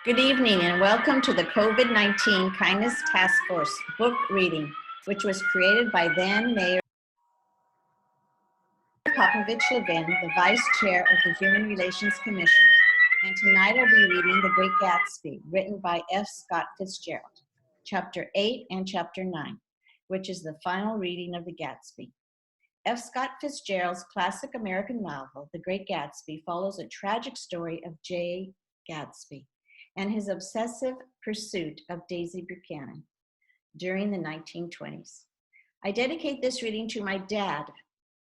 Good evening and welcome to the COVID-19 Kindness Task Force book reading, which was created by then Mayor Popovich-Levin, the Vice Chair of the Human Relations Commission. And tonight I'll be reading The Great Gatsby, written by F. Scott Fitzgerald, Chapter 8 and Chapter 9, which is the final reading of The Gatsby. F. Scott Fitzgerald's classic American novel, The Great Gatsby, follows a tragic story of J. Gatsby and his obsessive pursuit of Daisy Buchanan during the 1920s. I dedicate this reading to my dad,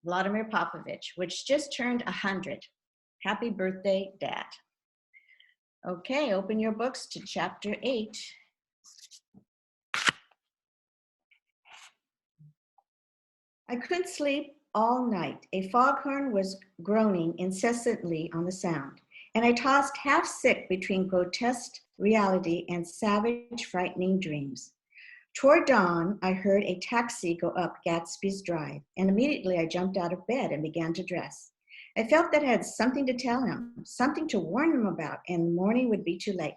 Vladimir Popovich, which just turned 100. Happy birthday, Dad. Okay, open your books to Chapter 8. I couldn't sleep all night. A foghorn was groaning incessantly on the sound, and I tossed half sick between grotesque reality and savage, frightening dreams. Toward dawn, I heard a taxi go up Gatsby's Drive, and immediately I jumped out of bed and began to dress. I felt that I had something to tell him, something to warn him about, and the morning would be too late.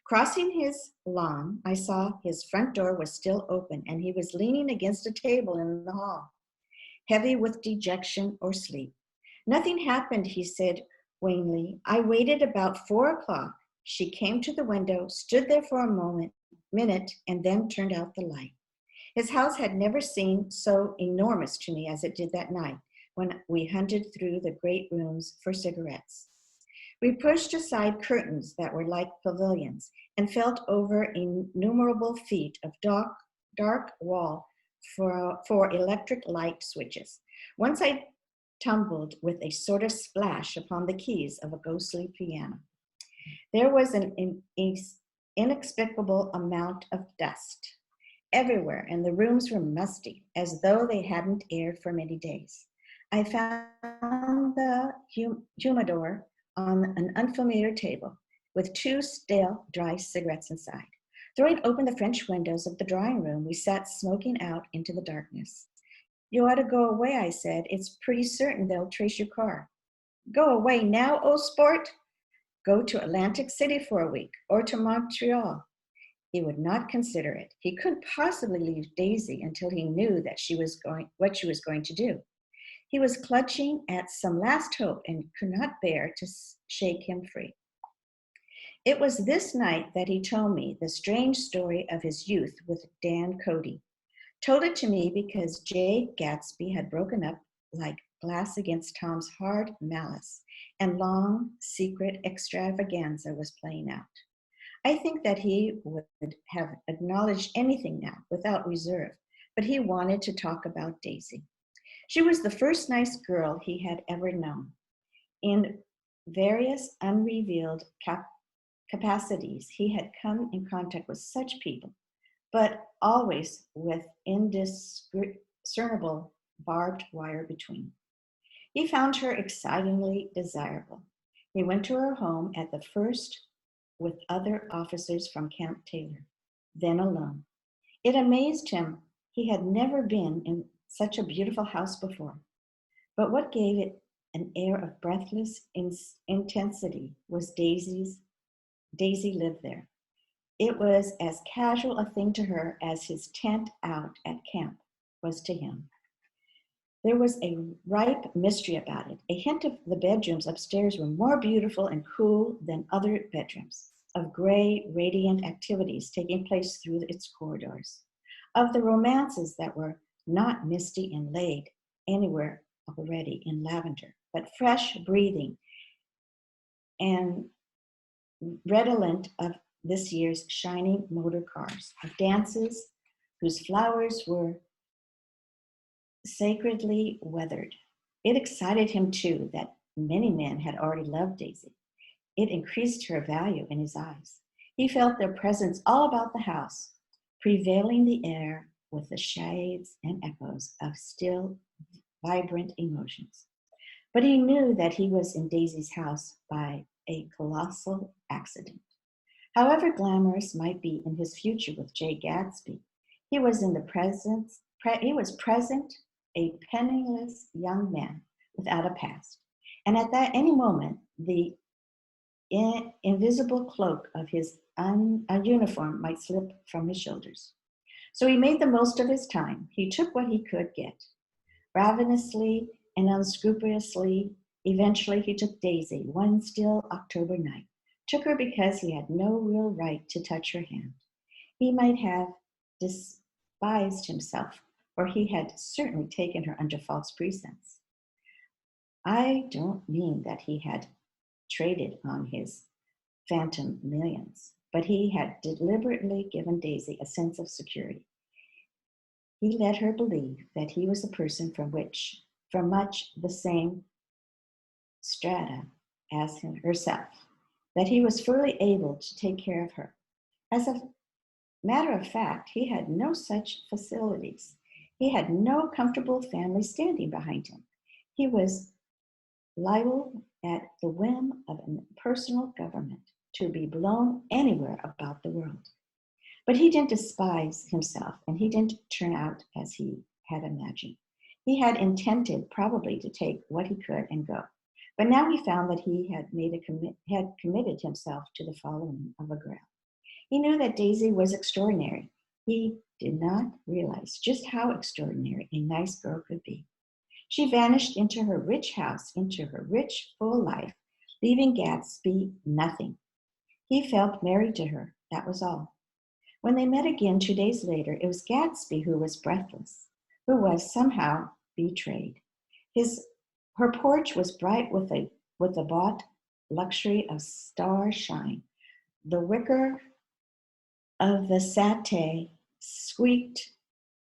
Crossing his lawn, I saw his front door was still open, and he was leaning against a table in the hall, heavy with dejection or sleep. Nothing happened, he said wanly. I waited about 4 o'clock. She came to the window, stood there for a minute, and then turned out the light. His house had never seemed so enormous to me as it did that night when we hunted through the great rooms for cigarettes. We pushed aside curtains that were like pavilions and felt over innumerable feet of dark wall for electric light switches. Once I tumbled with a sort of splash upon the keys of a ghostly piano. There was an inexplicable amount of dust everywhere, and the rooms were musty, as though they hadn't aired for many days. I found the humidor on an unfamiliar table, with 2 stale, dry cigarettes inside. Throwing open the French windows of the drawing room, we sat smoking out into the darkness. You ought to go away, I said. It's pretty certain they'll trace your car. Go away now, old sport? Go to Atlantic City for a week, or to Montreal. He would not consider it. He couldn't possibly leave Daisy until he knew that what she was going to do. He was clutching at some last hope and could not bear to shake him free. It was this night that he told me the strange story of his youth with Dan Cody. Told it to me because J. Gatsby had broken up like glass against Tom's hard malice, and long, secret extravaganza was playing out. I think that he would have acknowledged anything now without reserve, but he wanted to talk about Daisy. She was the first nice girl he had ever known. In various unrevealed capacities, he had come in contact with such people, but always with indiscernible barbed wire between. He found her excitingly desirable. He went to her home at the first with other officers from Camp Taylor, then alone. It amazed him. He had never been in such a beautiful house before. But what gave it an air of breathless intensity was Daisy lived there. It was as casual a thing to her as his tent out at camp was to him. There was a ripe mystery about it, a hint of the bedrooms upstairs were more beautiful and cool than other bedrooms, of gray, radiant activities taking place through its corridors, of the romances that were not misty and laid anywhere already in lavender, but fresh breathing and redolent of this year's shining motor cars, of dances whose flowers were sacredly weathered. It excited him too that many men had already loved Daisy. It increased her value in his eyes. He felt their presence all about the house, prevailing the air with the shades and echoes of still vibrant emotions. But he knew that he was in Daisy's house by a colossal accident. However glamorous might be in his future with J. Gatsby, he was present, a penniless young man without a past. And at any moment, the invisible cloak of his uniform might slip from his shoulders. So he made the most of his time. He took what he could get. Ravenously and unscrupulously, eventually he took Daisy one still October night. Took her because he had no real right to touch her hand. He might have despised himself, for he had certainly taken her under false pretense. I don't mean that he had traded on his phantom millions, but he had deliberately given Daisy a sense of security. He let her believe that he was a person from much the same strata as herself, that he was fully able to take care of her. As a matter of fact, he had no such facilities. He had no comfortable family standing behind him. He was liable at the whim of impersonal government to be blown anywhere about the world. But he didn't despise himself, and he didn't turn out as he had imagined. He had intended probably to take what he could and go. But now he found that he had committed himself to the following of a girl. He knew that Daisy was extraordinary. He did not realize just how extraordinary a nice girl could be. She vanished into her rich house, into her rich, full life, leaving Gatsby nothing. He felt married to her, that was all. When they met again 2 days later, it was Gatsby who was breathless, who was somehow betrayed. Her porch was bright with the bought luxury of star shine. The wicker of the Chaptes squeaked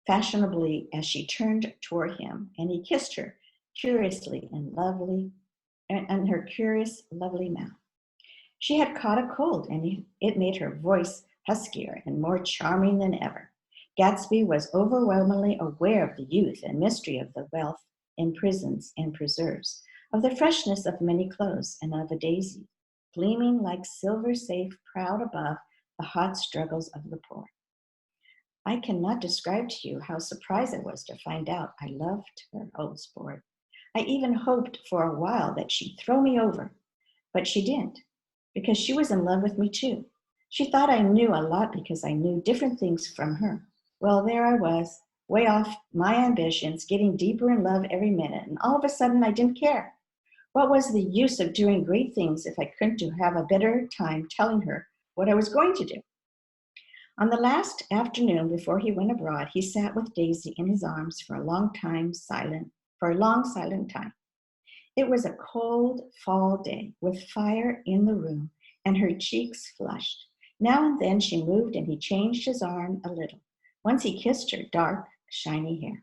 fashionably as she turned toward him, and he kissed her curiously and lovely, and her curious, lovely mouth. She had caught a cold, and it made her voice huskier and more charming than ever. Gatsby was overwhelmingly aware of the youth and mystery of the wealth in prisons and preserves, of the freshness of many clothes, and of a Daisy, gleaming like silver safe proud above the hot struggles of the poor. I cannot describe to you how surprised I was to find out I loved her, old sport. I even hoped for a while that she'd throw me over, but she didn't, because she was in love with me too. She thought I knew a lot because I knew different things from her. Well, there I was, way off my ambitions, getting deeper in love every minute, and all of a sudden I didn't care. What was the use of doing great things if I couldn't have a better time telling her what I was going to do? On the last afternoon before he went abroad, he sat with Daisy in his arms for a long silent time. It was a cold fall day with fire in the room, and her cheeks flushed. Now and then she moved, and he changed his arm a little. Once he kissed her dark, shiny hair.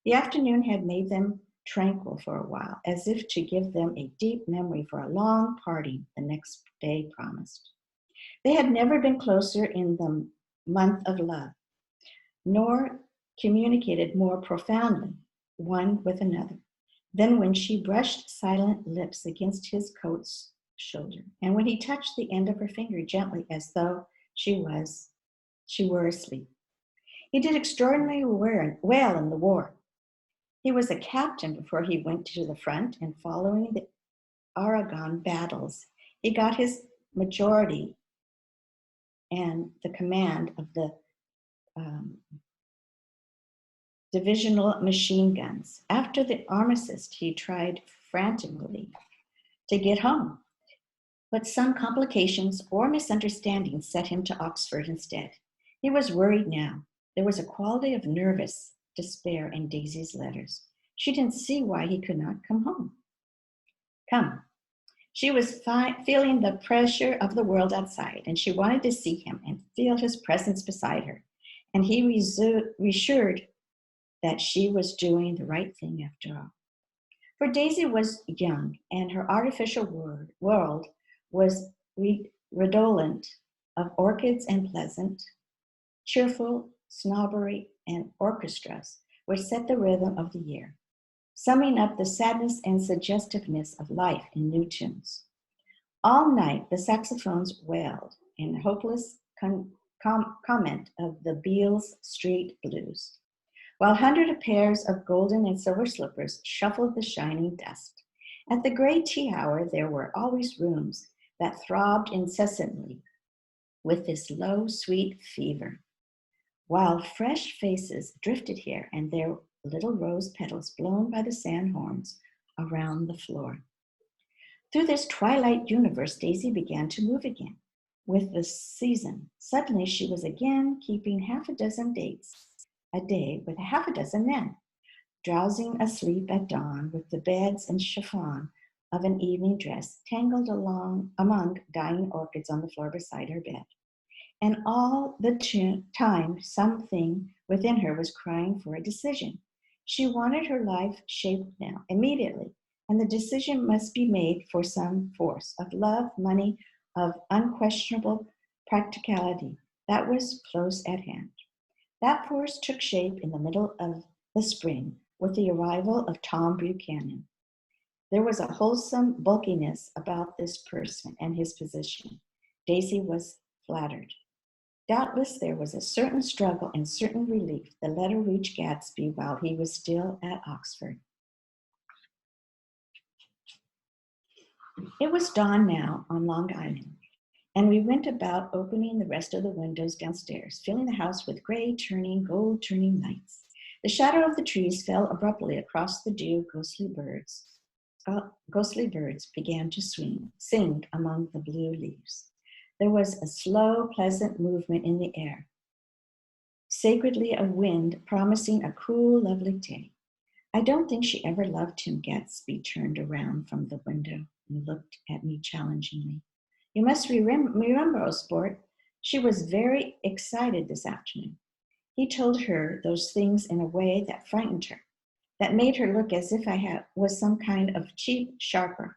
The afternoon had made them tranquil for a while, as if to give them a deep memory for a long parting the next day promised. They had never been closer in the month of love, nor communicated more profoundly one with another than when she brushed silent lips against his coat's shoulder, and when he touched the end of her finger gently as though she were asleep. He did extraordinarily well in the war. He was a captain before he went to the front, and following the Aragon battles, he got his majority and the command of the divisional machine guns. After the armistice, he tried frantically to get home, but some complications or misunderstandings sent him to Oxford instead. He was worried now. There was a quality of nervous despair in Daisy's letters. She didn't see why he could not come home. Come. She was feeling the pressure of the world outside, and she wanted to see him and feel his presence beside her. And he reassured that she was doing the right thing after all. For Daisy was young, and her artificial world was redolent of orchids and pleasant, cheerful snobbery and orchestras, which set the rhythm of the year, summing up the sadness and suggestiveness of life in new tunes. All night, the saxophones wailed in hopeless comment of the Beale's Street Blues, while hundreds of pairs of golden and silver slippers shuffled the shining dust. At the gray tea hour, there were always rooms that throbbed incessantly with this low, sweet fever, while fresh faces drifted here and there, little rose petals blown by the sand horns around the floor. Through this twilight universe, Daisy began to move again with the season. Suddenly, she was again keeping half a dozen dates a day with half a dozen men, drowsing asleep at dawn with the beds and chiffon of an evening dress tangled along among dying orchids on the floor beside her bed. And all the time, something within her was crying for a decision. She wanted her life shaped now, immediately, and the decision must be made for some force of love, money, of unquestionable practicality that was close at hand. That force took shape in the middle of the spring with the arrival of Tom Buchanan. There was a wholesome bulkiness about this person and his position. Daisy was flattered. Doubtless there was a certain struggle and certain relief. The letter reached Gatsby while he was still at Oxford. It was dawn now on Long Island, and we went about opening the rest of the windows downstairs, filling the house with gray turning, gold turning lights. The shadow of the trees fell abruptly across the dew. Ghostly birds began to sing among the blue leaves. There was a slow, pleasant movement in the air, sacredly a wind promising a cool, lovely day. I don't think she ever loved him. Gatsby turned around from the window and looked at me challengingly. You must remember, oh sport, she was very excited this afternoon. He told her those things in a way that frightened her, that made her look as if I was some kind of cheap sharper.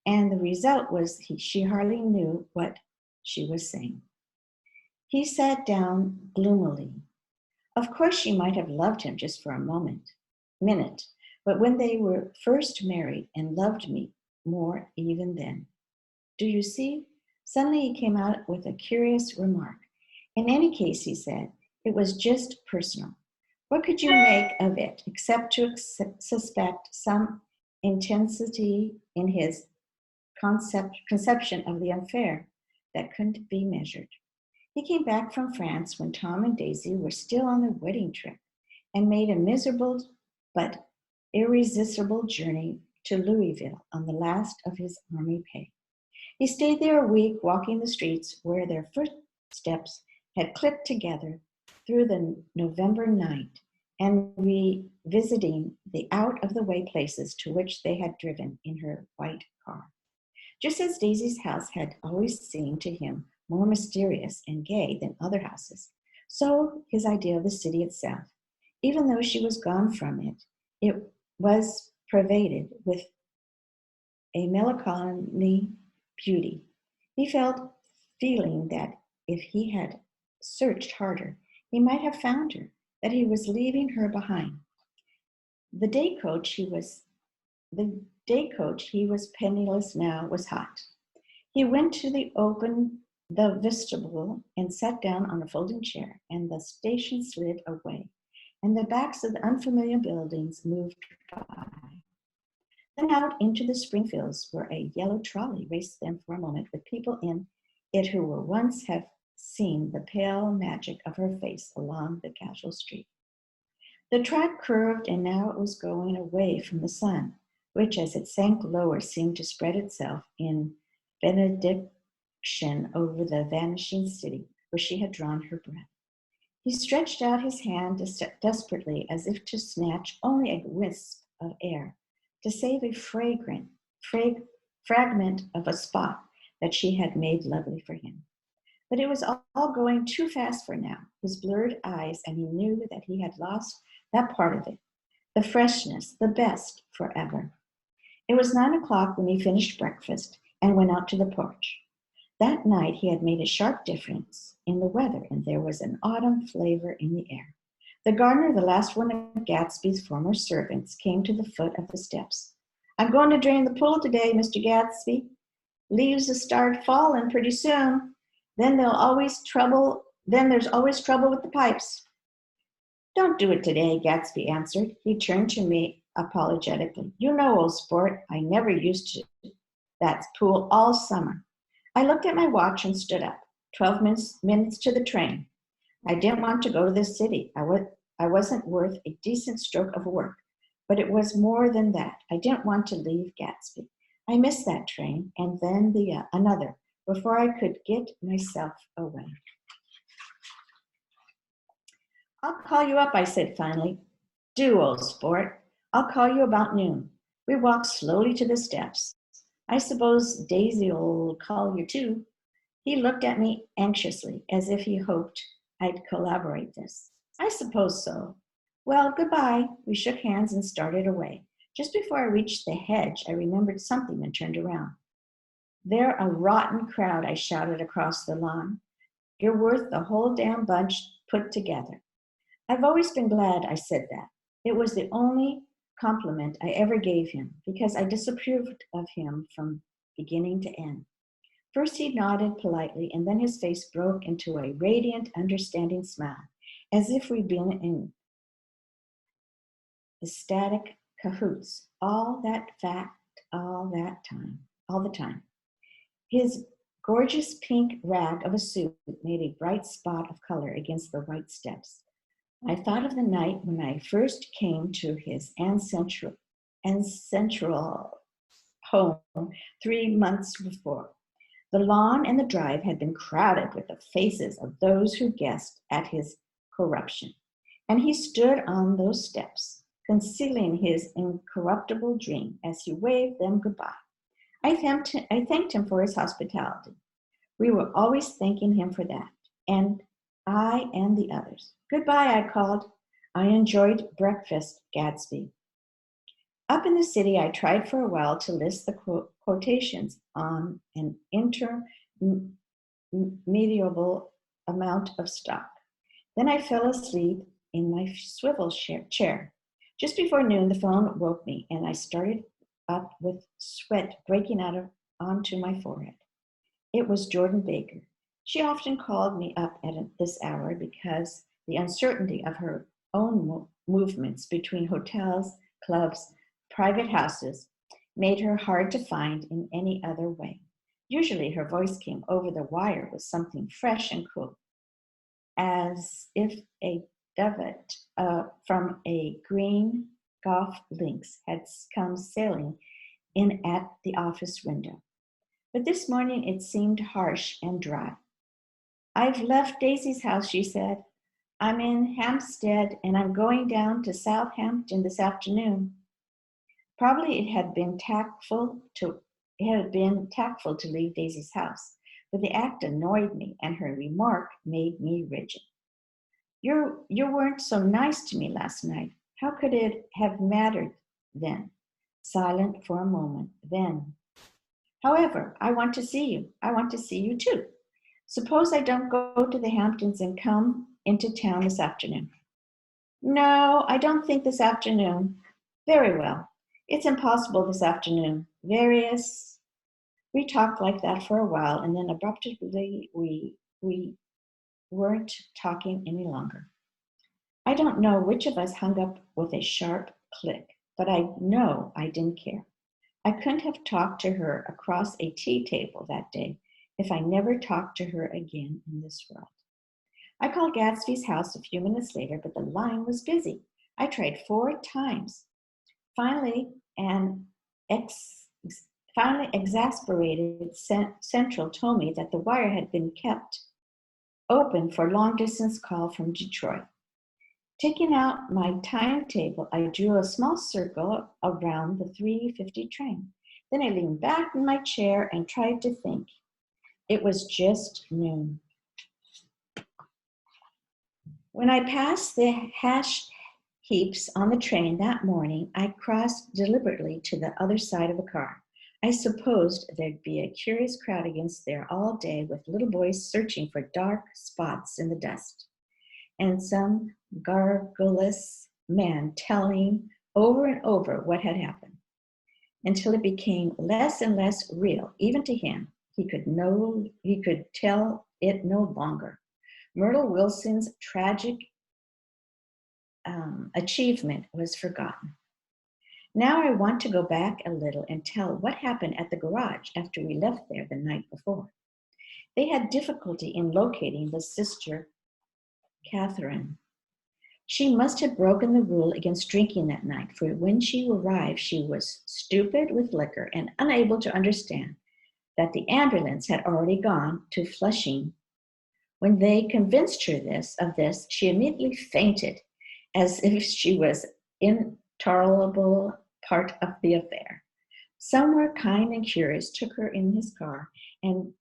And the result was she hardly knew what she was saying. He sat down gloomily. Of course, she might have loved him just for a minute, but when they were first married and loved me more even then. Do you see? Suddenly he came out with a curious remark. In any case, he said, it was just personal. What could you make of it except to suspect some intensity in his conception of the affair that couldn't be measured? He came back from France when Tom and Daisy were still on their wedding trip and made a miserable but irresistible journey to Louisville on the last of his army pay. He stayed there a week, walking the streets where their footsteps had clicked together through the November night and revisiting the out-of-the-way places to which they had driven in her white car. Just as Daisy's house had always seemed to him more mysterious and gay than other houses, so his idea of the city itself, even though she was gone from it, it was pervaded with a melancholy beauty. He felt feeling that if he had searched harder, he might have found her, that he was leaving her behind. The day coach he was penniless now was hot. He went to the vestibule and sat down on a folding chair, and the station slid away, and the backs of the unfamiliar buildings moved by. Then out into the spring fields where a yellow trolley raced them for a moment with people in it who were once have seen the pale magic of her face along the casual street. The track curved, and now it was going away from the sun, which as it sank lower seemed to spread itself in benediction over the vanishing city where she had drawn her breath. He stretched out his hand desperately as if to snatch only a wisp of air, to save a fragment of a spot that she had made lovely for him. But it was all going too fast for now, his blurred eyes, and he knew that he had lost that part of it, the freshness, the best, forever. It was 9:00 when he finished breakfast and went out to the porch. That night he had made a sharp difference in the weather, and there was an autumn flavor in the air. The gardener, the last one of Gatsby's former servants, came to the foot of the steps. I'm going to drain the pool today, Mr. Gatsby. Leaves will start falling pretty soon. Then there's always trouble with the pipes. Don't do it today, Gatsby answered. He turned to me apologetically. You know, old sport, I never used to that pool all summer. I looked at my watch and stood up. 12 minutes to the train. I didn't want to go to this city. I wasn't worth a decent stroke of work. But it was more than that. I didn't want to leave Gatsby. I missed that train and then another before I could get myself away. I'll call you up, I said finally. Do, old sport. I'll call you about noon. We walked slowly to the steps. I suppose Daisy'll call you too. He looked at me anxiously, as if he hoped I'd collaborate this. I suppose so. Well, goodbye. We shook hands and started away. Just before I reached the hedge, I remembered something and turned around. They're a rotten crowd, I shouted across the lawn. You're worth the whole damn bunch put together. I've always been glad I said that. It was the only compliment I ever gave him because I disapproved of him from beginning to end. First he nodded politely, and then his face broke into a radiant, understanding smile, as if we'd been in ecstatic cahoots all the time. His gorgeous pink rag of a suit made a bright spot of color against the white steps. I thought of the night when I first came to his ancestral home 3 months before. The lawn and the drive had been crowded with the faces of those who guessed at his corruption, and he stood on those steps, concealing his incorruptible dream as he waved them goodbye. I thanked him for his hospitality. We were always thanking him for that, and I and the others. Goodbye, I called. I enjoyed breakfast, Gatsby. Up in the city, I tried for a while to list the quotations on an intermediable amount of stock. Then I fell asleep in my swivel chair. Just before noon, the phone woke me, and I started up with sweat breaking onto my forehead. It was Jordan Baker. She often called me up at this hour because the uncertainty of her own movements between hotels, clubs, private houses made her hard to find in any other way. Usually her voice came over the wire with something fresh and cool, as if a dovette from a green golf links had come sailing in at the office window. But this morning it seemed harsh and dry. I've left Daisy's house, she said. I'm in Hampstead and I'm going down to Southampton this afternoon. Probably it had been tactful to leave Daisy's house, but the act annoyed me and her remark made me rigid. You weren't so nice to me last night. How could it have mattered then? Silent for a moment, then. However, I want to see you. I want to see you too. Suppose I don't go to the Hamptons and come into town this afternoon. No, I don't think this afternoon. Very well. It's impossible this afternoon. We talked like that for a while, and then abruptly we weren't talking any longer. I don't know which of us hung up with a sharp click, but I know I didn't care. I couldn't have talked to her across a tea table that day if I never talked to her again in this world. I called Gatsby's house a few minutes later, but the line was busy. I tried 4 times. Finally, exasperated Central told me that the wire had been kept open for long-distance call from Detroit. Taking out my timetable, I drew a small circle around the 3:50 train. Then I leaned back in my chair and tried to think. It was just noon. When I passed the hash heaps on the train that morning, I crossed deliberately to the other side of the car. I supposed there'd be a curious crowd against there all day with little boys searching for dark spots in the dust, and some garrulous man telling over and over what had happened, until it became less and less real, even to him. He could tell it no longer. Myrtle Wilson's tragic achievement was forgotten. Now I want to go back a little and tell what happened at the garage after we left there the night before. They had difficulty in locating the sister, Catherine. She must have broken the rule against drinking that night, for when she arrived, she was stupid with liquor and unable to understand that the ambulance had already gone to Flushing. When they convinced her of this, she immediately fainted, as if she was intolerable part of the affair. Someone kind and curious took her in his car and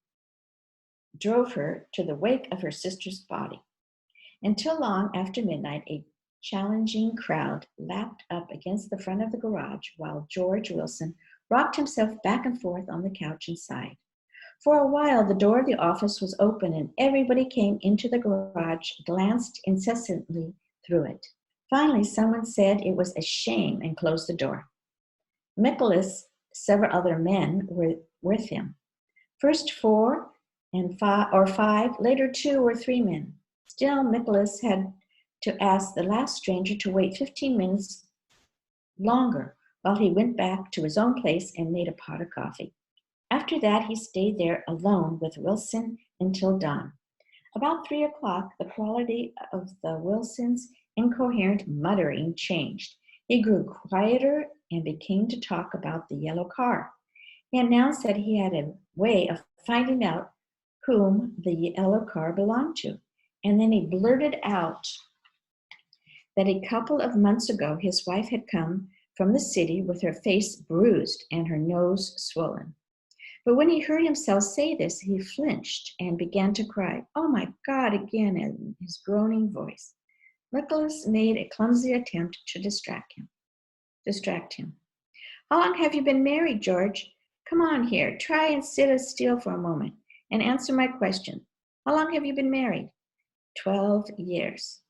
drove her to the wake of her sister's body. Until long after midnight, a challenging crowd lapped up against the front of the garage while George Wilson rocked himself back and forth on the couch inside. For a while, the door of the office was open and everybody came into the garage, glanced incessantly through it. Finally, someone said it was a shame and closed the door. Nicholas, several other men were with him. First 4 and 5, later 2 or 3 men. Still, Nicholas had to ask the last stranger to wait 15 minutes longer while he went back to his own place and made a pot of coffee. After that, he stayed there alone with Wilson until dawn. About 3 o'clock, the quality of the Wilson's incoherent muttering changed. He grew quieter and began to talk about the yellow car. He announced that he had a way of finding out whom the yellow car belonged to. And then he blurted out that a couple of months ago his wife had come from the city with her face bruised and her nose swollen. But when he heard himself say this, he flinched and began to cry, "Oh my God," again in his groaning voice. Nicholas made a clumsy attempt to distract him. "How long have you been married, George? Come on here, try and sit still for a moment and answer my question. How long have you been married?" 12 years.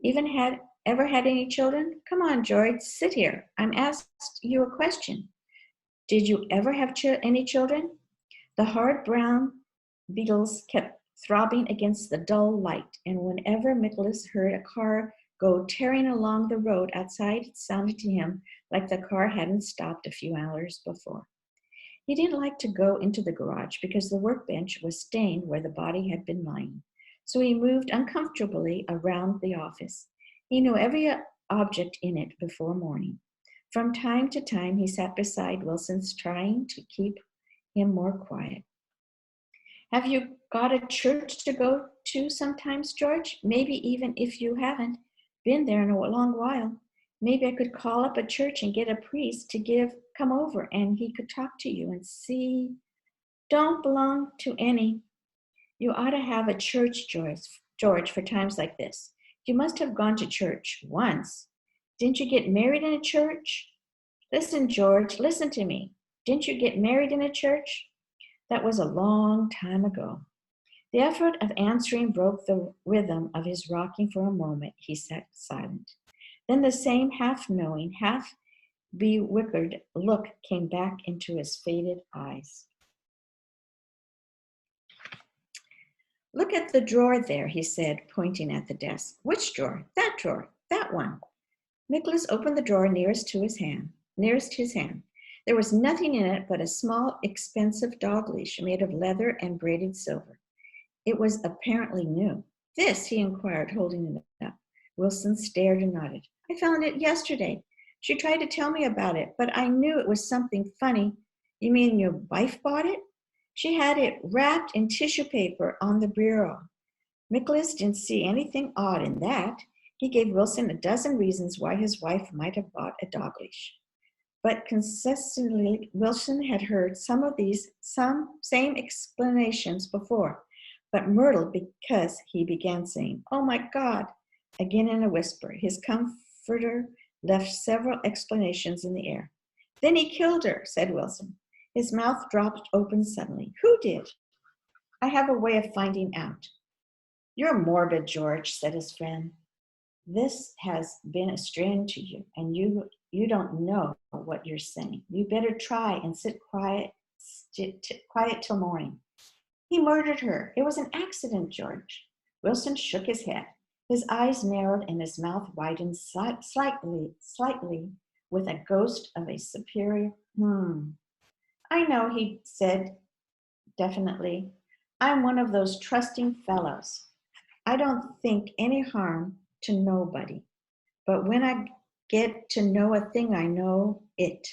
Ever had any children? Come on, George, sit here. I'm asked you a question. Did you ever have any children? The hard brown beetles kept throbbing against the dull light, and whenever Nicholas heard a car go tearing along the road outside, it sounded to him like the car hadn't stopped a few hours before. He didn't like to go into the garage because the workbench was stained where the body had been lying. So he moved uncomfortably around the office. He knew every object in it before morning. From time to time, he sat beside Wilson's, trying to keep him more quiet. "Have you got a church to go to sometimes, George? Maybe even if you haven't been there in a long while. Maybe I could call up a church and get a priest to come over and he could talk to you and see." "Don't belong to any. You ought to have a church, George, for times like this. You must have gone to church once. Didn't you get married in a church? Listen, George, listen to me. Didn't you get married in a church? That was a long time ago." The effort of answering broke the rhythm of his rocking for a moment. He sat silent. Then the same half-knowing, half-bewildered look came back into his faded eyes. "Look at the drawer there," he said, pointing at the desk. "Which drawer?" "That drawer. That one." Nicholas opened the drawer nearest his hand. There was nothing in it but a small, expensive dog leash made of leather and braided silver. It was apparently new. "This?" he inquired, holding it up. Wilson stared and nodded. "I found it yesterday. She tried to tell me about it, but I knew it was something funny." "You mean your wife bought it?" "She had it wrapped in tissue paper on the bureau." Nicholas didn't see anything odd in that. He gave Wilson a dozen reasons why his wife might have bought a dog leash. But consistently, Wilson had heard some same explanations before, but Myrtle, because he began saying, "Oh my God," again in a whisper. His comforter left several explanations in the air. "Then he killed her," said Wilson. His mouth dropped open suddenly. "Who did?" "I have a way of finding out." "You're morbid, George," said his friend. "This has been a strain to you, and you don't know what you're saying. You better try and sit quiet till morning." "He murdered her. It was an accident, George." Wilson shook his head. His eyes narrowed and his mouth widened slightly with a ghost of a superior "I know," he said definitely. I'm one of those trusting fellows. I don't think any harm to nobody. But when I get to know a thing, I know it.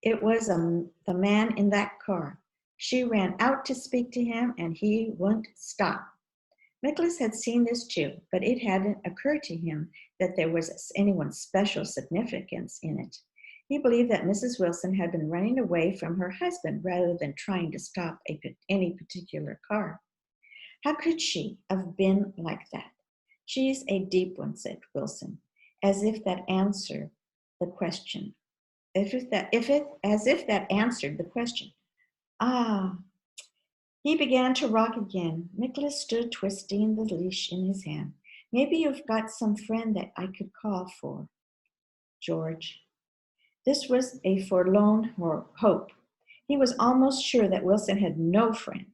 It was the man in that car. She ran out to speak to him, and he wouldn't stop. Nicholas had seen this too, but it hadn't occurred to him that there was anyone's special significance in it. He believed that Mrs. Wilson had been running away from her husband rather than trying to stop any particular car. How could she have been like that? She's a deep one, said Wilson, as if that answered the question. As if that answered the question. Ah, he began to rock again. Nicholas stood twisting the leash in his hand. Maybe you've got some friend that I could call for, George. This was a forlorn hope. He was almost sure that Wilson had no friend.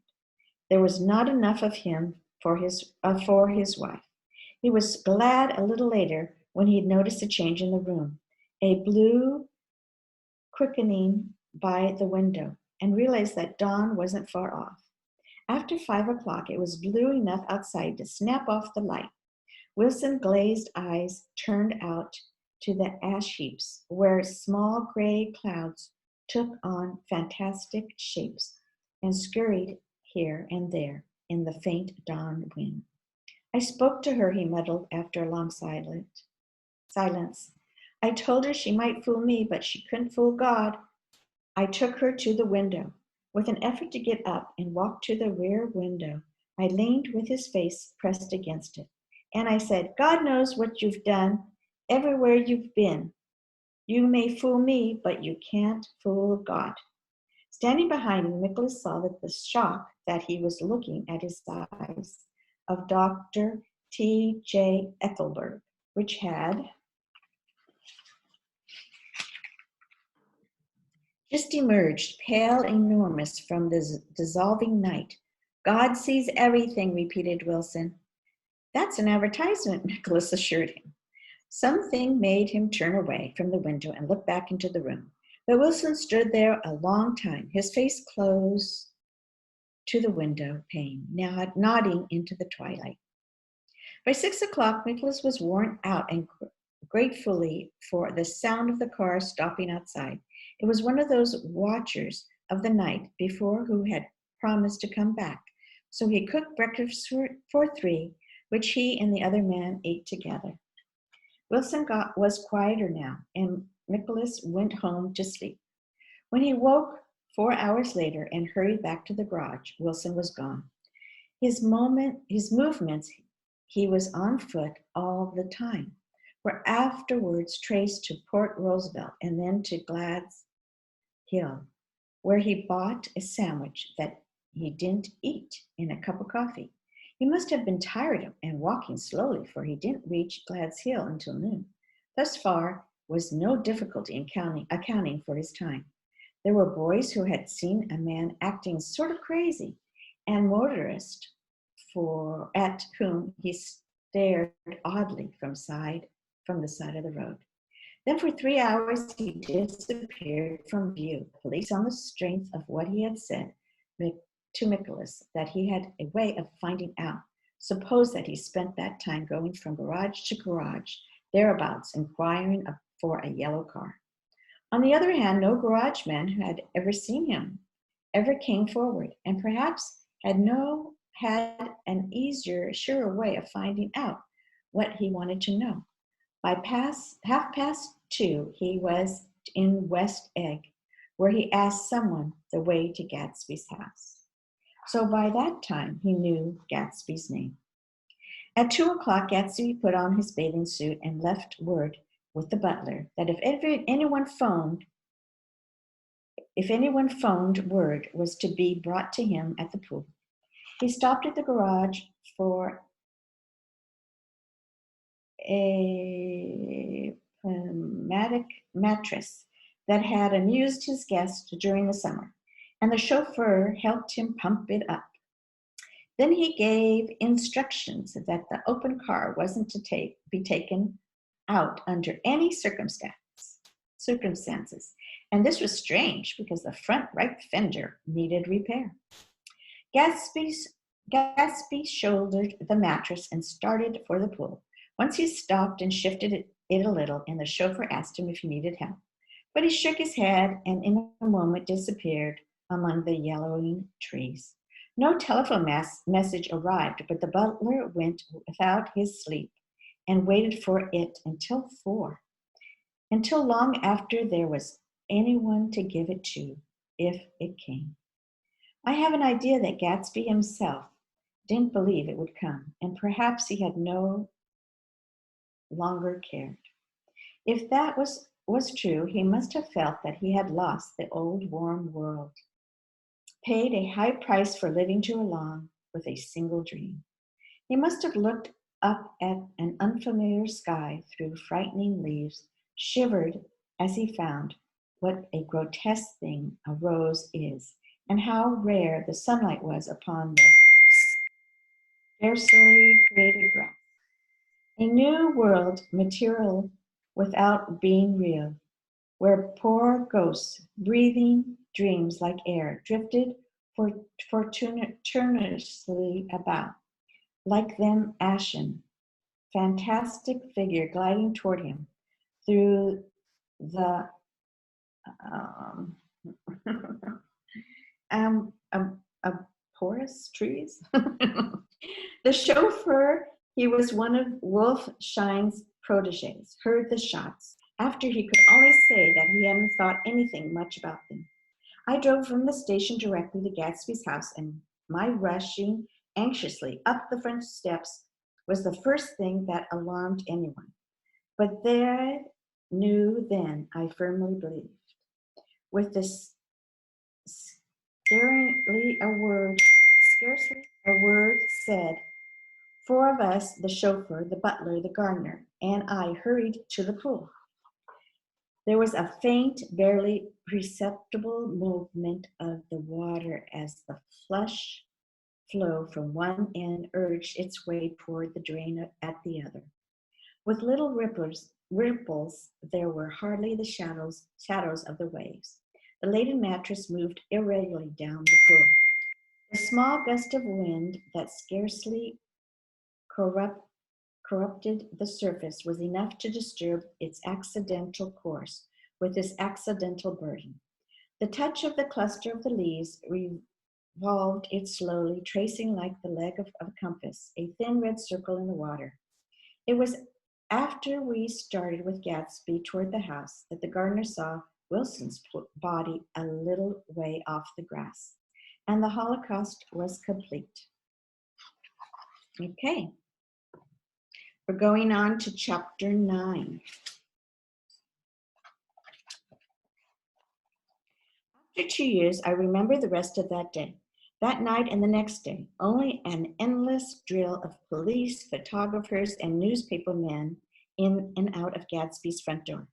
There was not enough of him for his wife. He was glad a little later when he noticed a change in the room, a blue quickening by the window, and realized that dawn wasn't far off. After 5 o'clock, it was blue enough outside to snap off the light. Wilson's glazed eyes turned out to the ash heaps, where small gray clouds took on fantastic shapes and scurried here and there in the faint dawn wind. I spoke to her, he muddled after a long silence. I told her she might fool me, but she couldn't fool God. I took her to the window. With an effort to get up and walk to the rear window, I leaned with his face pressed against it. And I said, God knows what you've done everywhere you've been. You may fool me, but you can't fool God. Standing behind him, Nicholas saw that the shock that he was looking at his eyes of Dr. T.J. Eckelberg, which had just emerged, pale, enormous, from the dissolving night. God sees everything, repeated Wilson. That's an advertisement, Nicholas assured him. Something made him turn away from the window and look back into the room. But Wilson stood there a long time, his face close to the window pane, now nodding into the twilight. By 6 o'clock, Nicholas was worn out and gratefully for the sound of the car stopping outside. It was one of those watchers of the night before who had promised to come back. So he cooked breakfast for three, which he and the other man ate together. Wilson was quieter now, and Nicholas went home to sleep. When he woke 4 hours later and hurried back to the garage, Wilson was gone. His movements, he was on foot all the time, were afterwards traced to Port Roosevelt and then to Glad's Hill, where he bought a sandwich that he didn't eat and a cup of coffee. He must have been tired and walking slowly, for he didn't reach Glad's Hill until noon. Thus far was no difficulty in accounting for his time. There were boys who had seen a man acting sort of crazy, and motorists at whom he stared oddly from the side of the road. Then for 3 hours he disappeared from view. Police, on the strength of what he had said to Nicholas, that he had a way of finding out, supposed that he spent that time going from garage to garage, thereabouts, inquiring for a yellow car. On the other hand, no garage man who had ever seen him ever came forward, and perhaps had an easier, surer way of finding out what he wanted to know. By 2:30, he was in West Egg, where he asked someone the way to Gatsby's house. So by that time, he knew Gatsby's name. At 2 o'clock, Gatsby put on his bathing suit and left word with the butler that if anyone phoned, word was to be brought to him at the pool. He stopped at the garage for a pneumatic mattress that had amused his guests during the summer, and the chauffeur helped him pump it up. Then he gave instructions that the open car wasn't to be taken out under any circumstances, and this was strange because the front right fender needed repair. Gatsby shouldered the mattress and started for the pool. Once he stopped and shifted it a little, and the chauffeur asked him if he needed help. But he shook his head and in a moment disappeared among the yellowing trees. No telephone message arrived, but the butler went without his sleep and waited for it until 4, until long after there was anyone to give it to, if it came. I have an idea that Gatsby himself didn't believe it would come, and perhaps he had no longer cared. If that was true, he must have felt that he had lost the old warm world, paid a high price for living too long with a single dream. He must have looked up at an unfamiliar sky through frightening leaves, shivered as he found what a grotesque thing a rose is, and how rare the sunlight was upon the scarcely created grass. A new world, material without being real, where poor ghosts, breathing dreams like air, drifted fortuitously about, like them ashen, fantastic figure gliding toward him through the um, porous trees. The chauffeur, he was one of Wolf Shine's proteges, heard the shots after he could only say that he hadn't thought anything much about them. I drove from the station directly to Gatsby's house, and my rushing anxiously up the front steps was the first thing that alarmed anyone. But there knew then, I firmly believed, with this scarcely a word said, 4 of us, the chauffeur, the butler, the gardener, and I hurried to the pool. There was a faint, barely perceptible movement of the water as the flush flow from one end urged its way toward the drain at the other. With little ripples, there were hardly the shadows of the waves. The laden mattress moved irregularly down the pool. The small gust of wind that scarcely corrupted the surface was enough to disturb its accidental course with this accidental burden. The touch of the cluster of the leaves revolved it slowly, tracing like the leg of a compass, a thin red circle in the water. It was after we started with Gatsby toward the house that the gardener saw Wilson's body a little way off the grass, and the Holocaust was complete. Okay, we're going on to chapter 9. After 2 years, I remember the rest of that day, that night and the next day, only an endless drill of police, photographers, and newspaper men in and out of Gatsby's front door.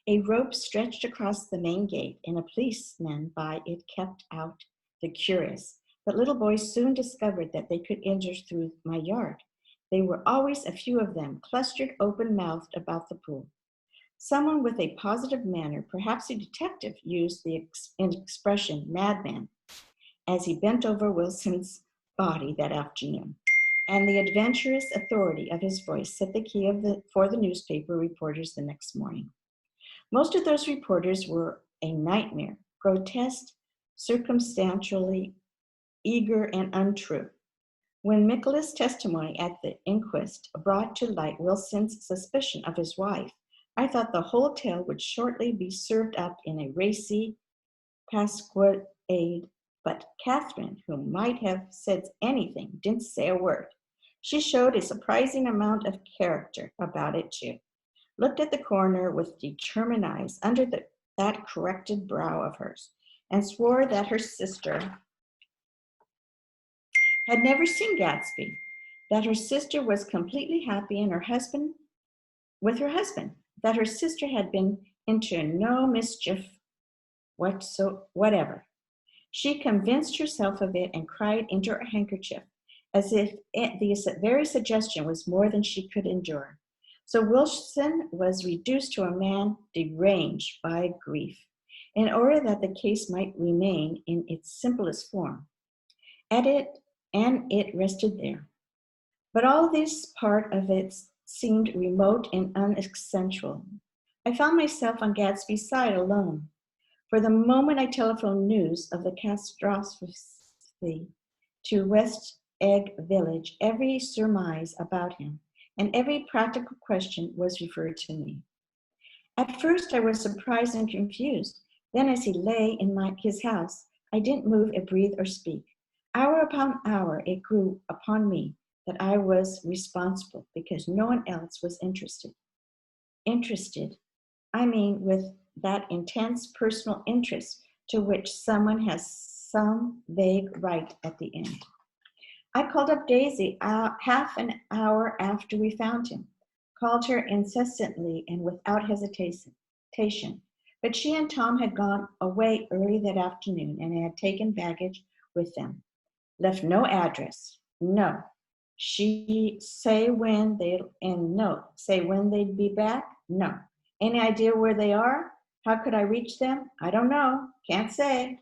A rope stretched across the main gate, and a policeman by it kept out the curious. But little boys soon discovered that they could enter through my yard. There were always a few of them, clustered open-mouthed about the pool. Someone with a positive manner, perhaps a detective, used the expression madman as he bent over Wilson's body that afternoon. And the adventurous authority of his voice set the key for the newspaper reporters the next morning. Most of those reporters were a nightmare, grotesque, circumstantially eager, and untrue. When Nicholas' testimony at the inquest brought to light Wilson's suspicion of his wife, I thought the whole tale would shortly be served up in a racy pasquinade, but Catherine, who might have said anything, didn't say a word. She showed a surprising amount of character about it too. Looked at the coroner with determined eyes under that corrected brow of hers, and swore that her sister had never seen Gatsby, that her sister was completely happy in with her husband, that her sister had been into no mischief whatever. She convinced herself of it and cried into her handkerchief, as if the very suggestion was more than she could endure. So Wilson was reduced to a man deranged by grief, in order that the case might remain in its simplest form. At it, and it rested there. But all this part of it seemed remote and unessential. I found myself on Gatsby's side alone. For the moment I telephoned news of the catastrophe to West Egg Village, every surmise about him and every practical question was referred to me. At first I was surprised and confused. Then as he lay in his house, I didn't move or breathe or speak. Hour upon hour it grew upon me that I was responsible because no one else was interested. Interested, I mean with that intense personal interest to which someone has some vague right at the end. I called up Daisy half an hour after we found him, called her incessantly and without hesitation. But she and Tom had gone away early that afternoon and had taken baggage with them. Left no address. No. Say when they'd be back? No. Any idea where they are? How could I reach them? I don't know. Can't say.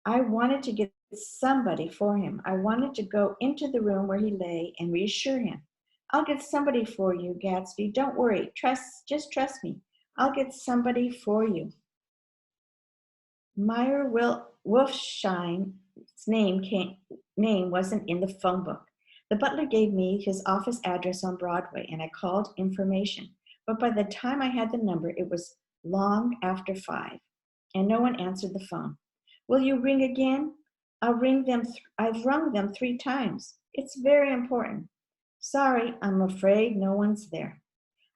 I wanted to get somebody for him. I wanted to go into the room where he lay and reassure him. I'll get somebody for you, Gatsby. Don't worry. Just trust me. I'll get somebody for you. Meyer Wolfshine's name wasn't in the phone book. The butler gave me his office address on Broadway, and I called information. But by the time I had the number, it was long after 5, and no one answered the phone. Will you ring again? I've rung them 3 times. It's very important. Sorry, I'm afraid no one's there.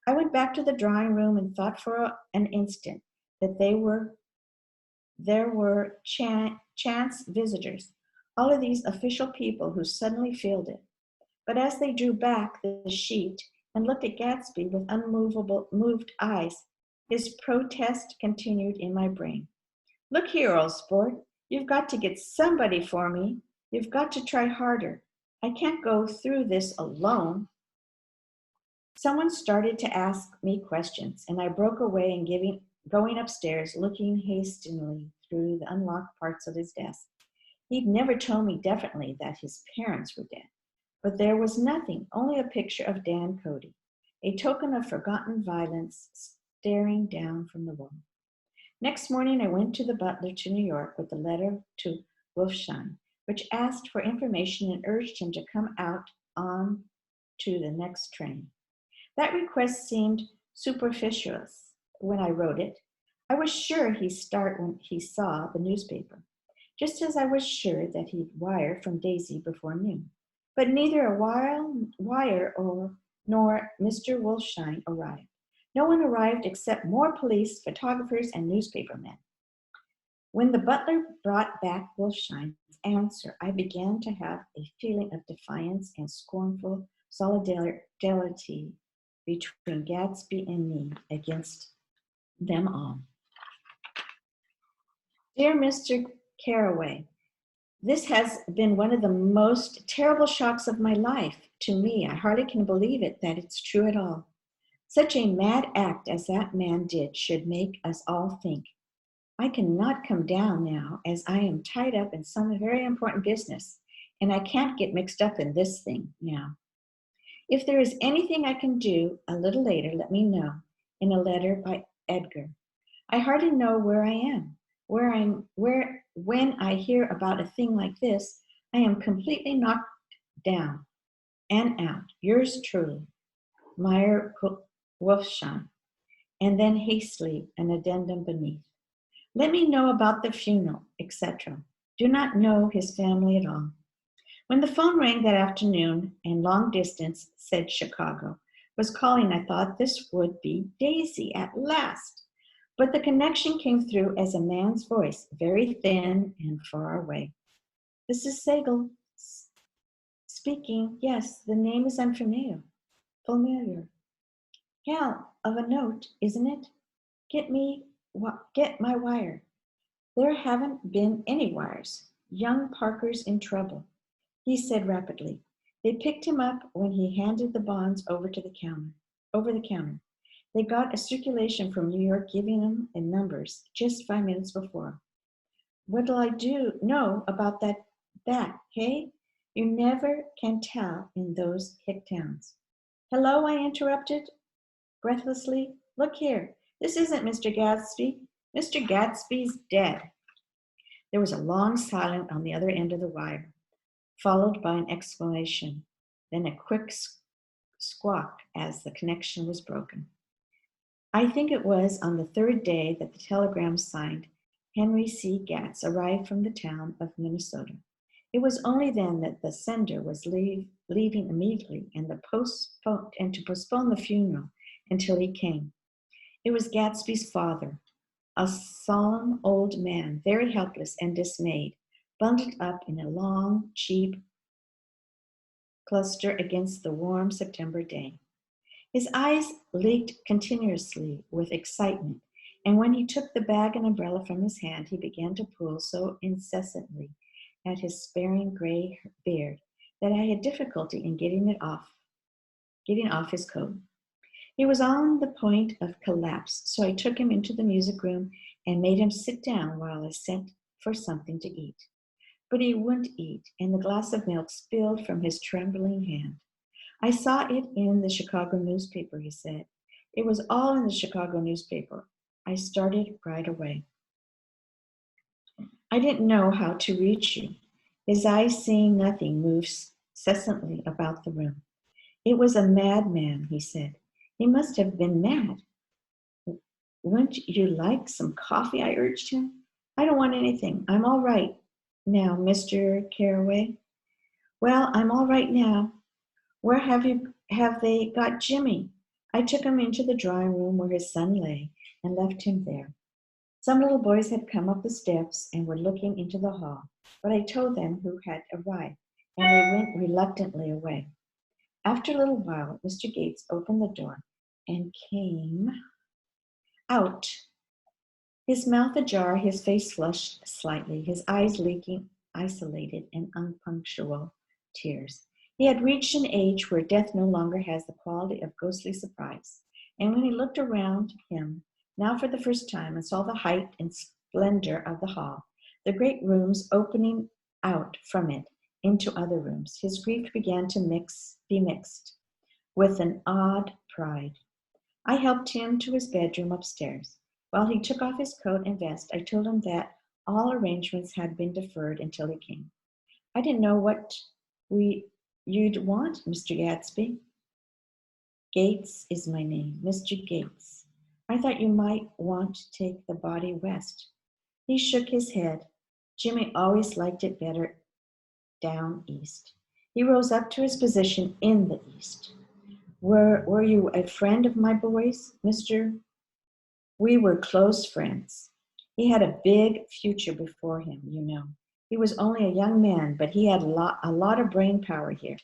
I went back to the drawing room and thought for an instant that there were chance visitors, all of these official people who suddenly filled it. But as they drew back the sheet and looked at Gatsby with moved eyes, his protest continued in my brain. Look here, old sport, you've got to get somebody for me. You've got to try harder. I can't go through this alone. Someone started to ask me questions, and I broke away and going upstairs, looking hastily through the unlocked parts of his desk. He'd never told me definitely that his parents were dead, but there was nothing, only a picture of Dan Cody, a token of forgotten violence staring down from the wall. Next morning, I went to the butler to New York with a letter to Wolfshine, which asked for information and urged him to come out on to the next train. That request seemed superfluous when I wrote it. I was sure he'd start when he saw the newspaper, just as I was sure that he'd wire from Daisy before noon. But neither a wire nor Mr. Wolfshine arrived. No one arrived except more police, photographers, and newspapermen. When the butler brought back Wolfshine's answer, I began to have a feeling of defiance and scornful solidarity between Gatsby and me against them all. Dear Mr. Carraway, this has been one of the most terrible shocks of my life. To me, I hardly can believe it that it's true at all. Such a mad act as that man did should make us all think. I cannot come down now as I am tied up in some very important business, and I can't get mixed up in this thing now. If there is anything I can do a little later, let me know. In a letter by Edgar. I hardly know where I am. When I hear about a thing like this, I am completely knocked down and out. Yours truly, Meyer Wolfshine. And then hastily an addendum beneath. Let me know about the funeral, etc. Do not know his family at all. When the phone rang that afternoon and long distance said Chicago was calling, I thought this would be Daisy at last. But the connection came through as a man's voice, very thin and far away. This is Sagal speaking. Yes, the name is unfamiliar. Familiar. Hell of a note, isn't it? Get my wire. There haven't been any wires. Young Parker's in trouble, he said rapidly. They picked him up when he handed the bonds over the counter. They got a circulation from New York giving them in numbers just 5 minutes before. What'll I know about that, hey? You never can tell in those hick towns. Hello, I interrupted breathlessly. Look here. This isn't Mr. Gatsby. Mr. Gatsby's dead. There was a long silence on the other end of the wire, followed by an exclamation, then a quick squawk as the connection was broken. I think it was on the third day that the telegram signed Henry C. Gatz arrived from the town of Minnesota. It was only then that the sender was leaving immediately and to postpone the funeral until he came. It was Gatsby's father, a solemn old man, very helpless and dismayed, bundled up in a long, cheap cluster against the warm September day. His eyes leaked continuously with excitement, and when he took the bag and umbrella from his hand, he began to pull so incessantly at his sparing gray beard that I had difficulty in getting off his coat. He was on the point of collapse, so I took him into the music room and made him sit down while I sent for something to eat. But he wouldn't eat, and the glass of milk spilled from his trembling hand. I saw it in the Chicago newspaper, he said. It was all in the Chicago newspaper. I started right away. I didn't know how to reach you. His eyes, seeing nothing, moved incessantly about the room. It was a madman, he said. He must have been mad. Wouldn't you like some coffee? I urged him. I don't want anything. I'm all right now, Mr. Carraway. Well, I'm all right now. Where have they got Jimmy? I took him into the drawing room where his son lay and left him there. Some little boys had come up the steps and were looking into the hall, but I told them who had arrived, and they went reluctantly away. After a little while, Mr. Gates opened the door and came out, his mouth ajar, his face flushed slightly, his eyes leaking isolated and unpunctual tears. He had reached an age where death no longer has the quality of ghostly surprise, and when he looked around him, now for the first time, and saw the height and splendor of the hall, the great rooms opening out from it into other rooms, his grief began to be mixed with an odd pride. I helped him to his bedroom upstairs. While he took off his coat and vest, I told him that all arrangements had been deferred until he came. I didn't know what you'd want, Mr. Gatsby. Gates is my name, Mr. Gates. I thought you might want to take the body west. He shook his head. Jimmy always liked it better down east. He rose up to his position in the east. Were you a friend of my boy's, Mr.? We were close friends. He had a big future before him, you know. He was only a young man, but he had a lot of brain power here.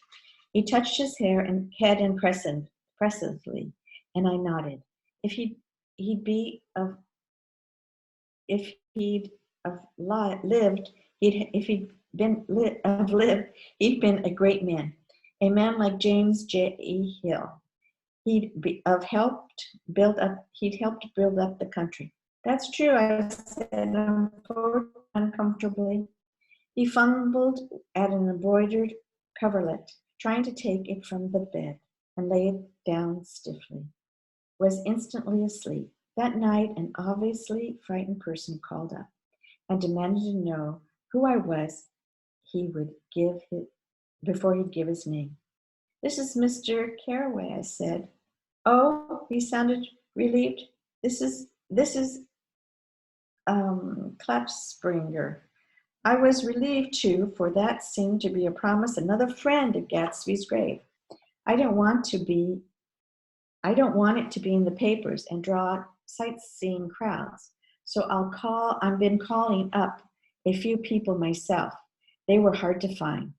He touched his head impressively, and I nodded. If he'd lived, he'd been a great man. A man like James J. Hill. He'd helped build up the country. That's true, I said uncomfortably. He fumbled at an embroidered coverlet, trying to take it from the bed, and lay it down stiffly. Was instantly asleep. That night, an obviously frightened person called up and demanded to know who I was before he'd give his name. This is Mr. Carraway, I said. Oh, he sounded relieved. This is Klapspringer. I was relieved too, for that seemed to be a promise, another friend at Gatsby's grave. I don't want it to be in the papers and draw sightseeing crowds. So I've been calling up a few people myself. They were hard to find.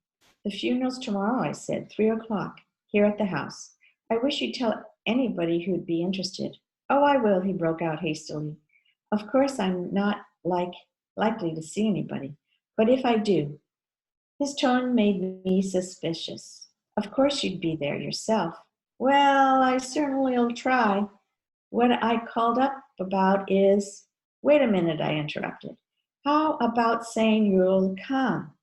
The funeral's tomorrow, I said, 3:00, here at the house. I wish you'd tell anybody who'd be interested. Oh, I will, he broke out hastily. Of course, I'm not likely to see anybody, but if I do. His tone made me suspicious. Of course you'd be there yourself. Well, I certainly'll try. What I called up about is... Wait a minute, I interrupted. How about saying you'll come?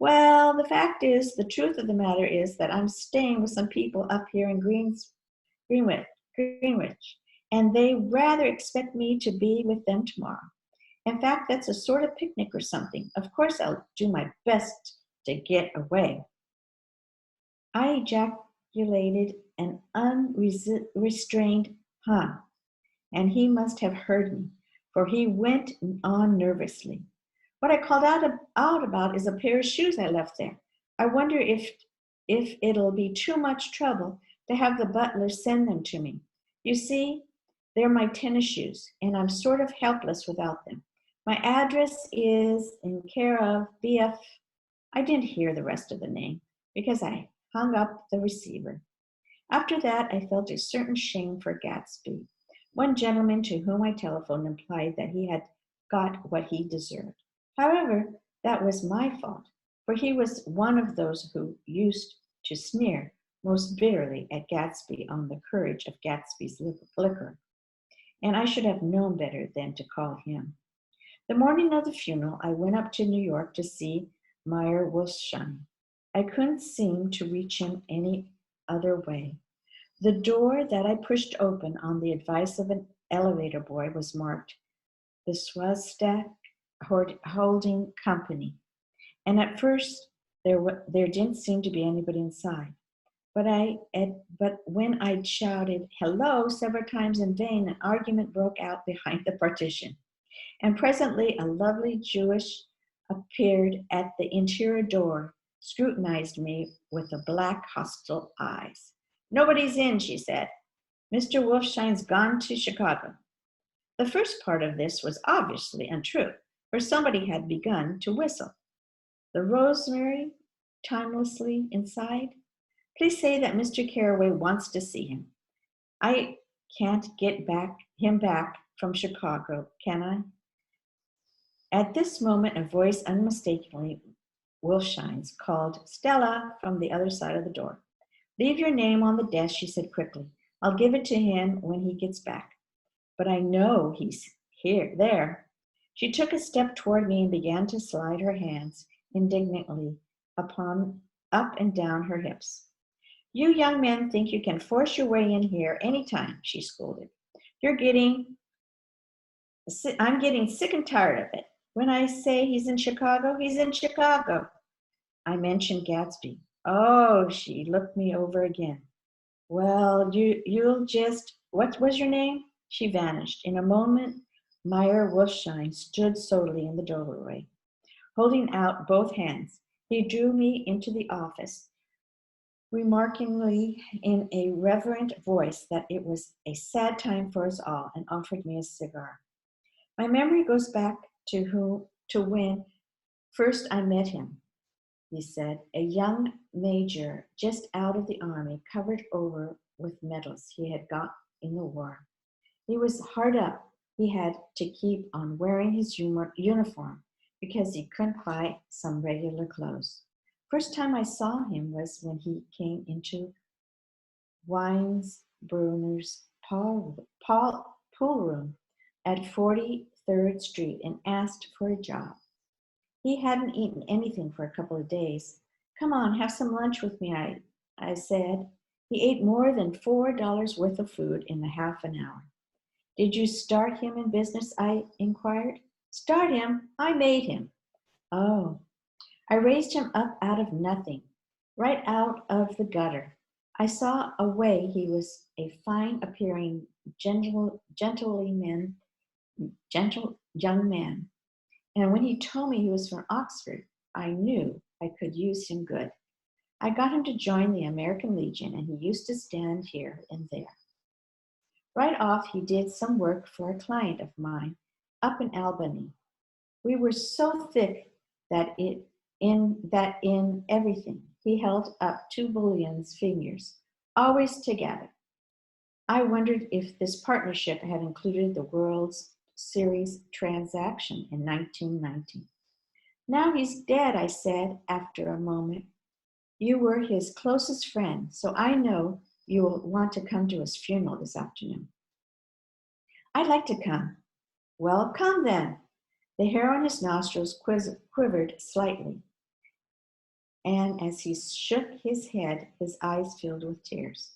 Well, the fact is, the truth of the matter is that I'm staying with some people up here in Greenwich, and they rather expect me to be with them tomorrow. In fact, that's a sort of picnic or something. Of course, I'll do my best to get away. I ejaculated an unrestrained huh, and he must have heard me, for he went on nervously. What I called out about is a pair of shoes I left there. I wonder if it'll be too much trouble to have the butler send them to me. You see, they're my tennis shoes, and I'm sort of helpless without them. My address is in care of BF. I didn't hear the rest of the name because I hung up the receiver. After that, I felt a certain shame for Gatsby. One gentleman to whom I telephoned implied that he had got what he deserved. However, that was my fault, for he was one of those who used to sneer most bitterly at Gatsby on the courage of Gatsby's liquor, and I should have known better than to call him. The morning of the funeral, I went up to New York to see Meyer Wolfsheim. I couldn't seem to reach him any other way. The door that I pushed open on the advice of an elevator boy was marked the Swastak Holding Company, and at first there didn't seem to be anybody inside. But when I shouted hello several times in vain, an argument broke out behind the partition. And presently a lovely Jewess appeared at the interior door, scrutinized me with the black, hostile eyes. Nobody's in, she said. Mr. Wolfshine's gone to Chicago. The first part of this was obviously untrue, for somebody had begun to whistle. The Rosemary, timelessly inside. Please say that Mr. Carraway wants to see him. I can't get him back from Chicago, can I? At this moment, a voice unmistakably Wolfshine's called Stella from the other side of the door. Leave your name on the desk, she said quickly. I'll give it to him when he gets back. But I know he's there. She took a step toward me and began to slide her hands indignantly up and down her hips. You young men think you can force your way in here any time, she scolded. I'm getting sick and tired of it. When I say he's in Chicago, he's in Chicago. I mentioned Gatsby. Oh, she looked me over again. Well, you'll just, what was your name? She vanished. In a moment, Meyer Wolfshine stood solely in the doorway, holding out both hands. He drew me into the office, remarkingly in a reverent voice that it was a sad time for us all, and offered me a cigar. My memory goes back to when first I met him, he said, a young major just out of the army, covered over with medals he had got in the war. He was hard up. He had to keep on wearing his uniform because he couldn't buy some regular clothes. First time I saw him was when he came into Weinsbrunner's pool room at 43rd Street and asked for a job. He hadn't eaten anything for a couple of days. Come on, have some lunch with me, I said. He ate more than $4 worth of food in a half an hour. Did you start him in business? I inquired. Start him? I made him. Oh, I raised him up out of nothing, right out of the gutter. I saw a way he was a fine-appearing, gentle young man. And when he told me he was from Oxford, I knew I could use him good. I got him to join the American Legion, and he used to stand here and there. Right off, he did some work for a client of mine up in Albany. We were so thick that in everything he held up 2 Bullion's figures, always together. I wondered if this partnership had included the World's Series transaction in 1990. Now he's dead, I said after a moment. You were his closest friend, so I know you'll want to come to his funeral this afternoon. I'd like to come. Well, come then. The hair on his nostrils quivered slightly. and as he shook his head, his eyes filled with tears.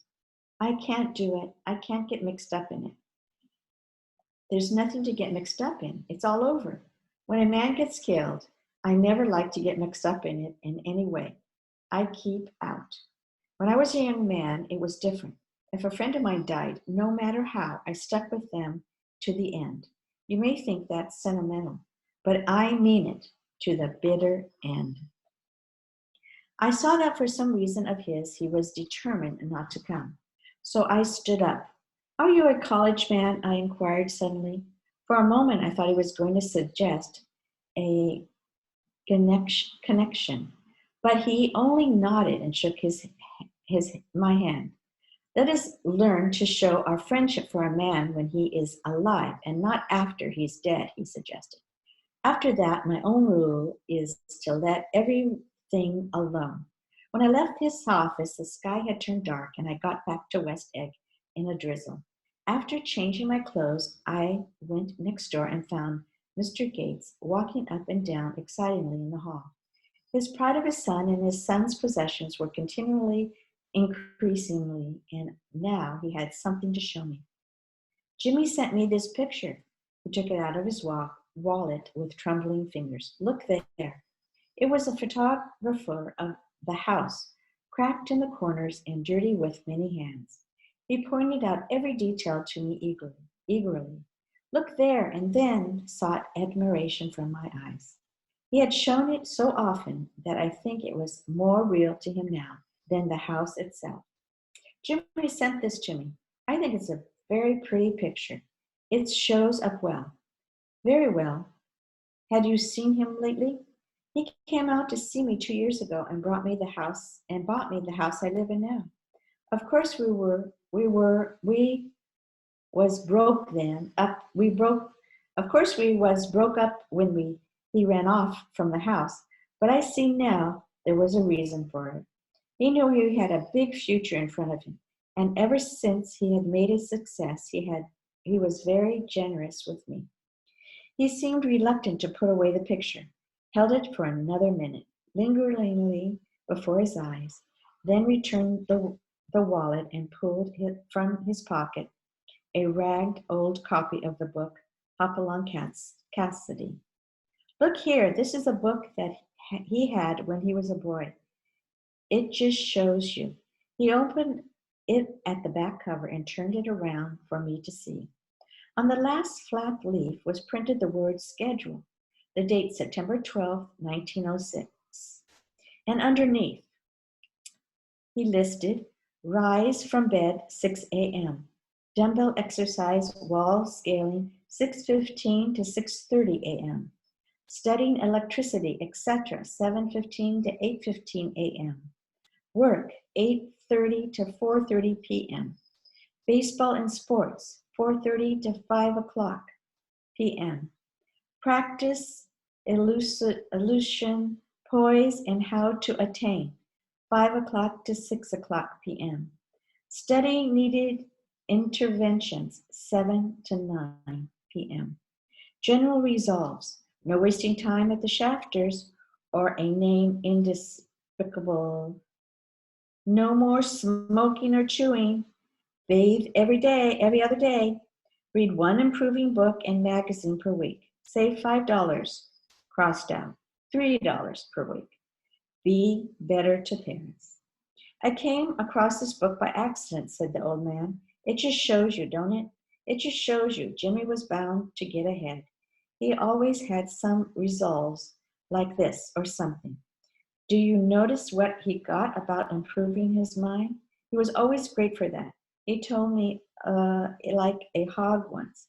I can't do it. I can't get mixed up in it. There's nothing to get mixed up in. It's all over. When a man gets killed, I never like to get mixed up in it in any way. I keep out. When I was a young man, it was different. If a friend of mine died, no matter how, I stuck with them to the end. You may think that's sentimental, but I mean it to the bitter end. I saw that for some reason of his, he was determined not to come. So I stood up. Are you a college man? I inquired suddenly. For a moment, I thought he was going to suggest a connection, but he only nodded and shook my hand. Let us learn to show our friendship for a man when he is alive and not after he's dead, he suggested. After that, my own rule is to let everything alone. When I left his office, the sky had turned dark and I got back to West Egg in a drizzle. After changing my clothes, I went next door and found Mr. Gates walking up and down excitedly in the hall. His pride of his son and his son's possessions were continually increasingly, and now he had something to show me. Jimmy sent me this picture. He took it out of his wallet with trembling fingers. Look there. It was a photographer of the house, cracked in the corners and dirty with many hands. He pointed out every detail to me eagerly. Look there, and then sought admiration from my eyes. He had shown it so often that I think it was more real to him now than the house itself. Jimmy sent this to me. I think it's a very pretty picture. It shows up well. Very well. Had you seen him lately? He came out to see me 2 years ago and bought me the house I live in now. Of course was broke then. Of course we was broke up when he ran off from the house, but I see now there was a reason for it. He knew he had a big future in front of him, and ever since he had made a success, he was very generous with me. He seemed reluctant to put away the picture, held it for another minute, lingeringly before his eyes, then returned the wallet and pulled from his pocket a ragged old copy of the book Hopalong Cassidy. Look here, this is a book that he had when he was a boy. It just shows you. He opened it at the back cover and turned it around for me to see. On the last flat leaf was printed the word schedule, the date September 12, 1906. And underneath, he listed rise from bed 6 a.m., dumbbell exercise, wall scaling 6:15 to 6:30 a.m., studying electricity, etc., 7:15 to 8:15 a.m., work 8:30 to 4:30 p.m., baseball and sports 4:30 to 5 o'clock p.m., practice illusion, poise, and how to attain 5 o'clock to 6 o'clock p.m., studying needed interventions 7 to 9 p.m., general resolves, no wasting time at the Chafters or a name indespicable, no more smoking or chewing, bathe every other day, read one improving book and magazine per week, save $5, crossed out, $3 per week, be better to parents. I came across this book by accident, said the old man. It just shows you, don't it? It just shows you Jimmy was bound to get ahead. He always had some resolves like this or something. Do you notice what he got about improving his mind? He was always great for that. He told me like a hog once,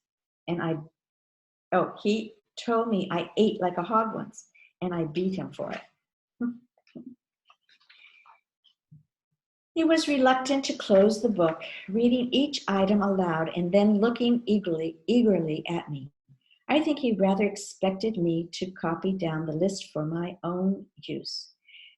he told me I ate like a hog once, and I beat him for it. He was reluctant to close the book, reading each item aloud and then looking eagerly at me. I think he rather expected me to copy down the list for my own use.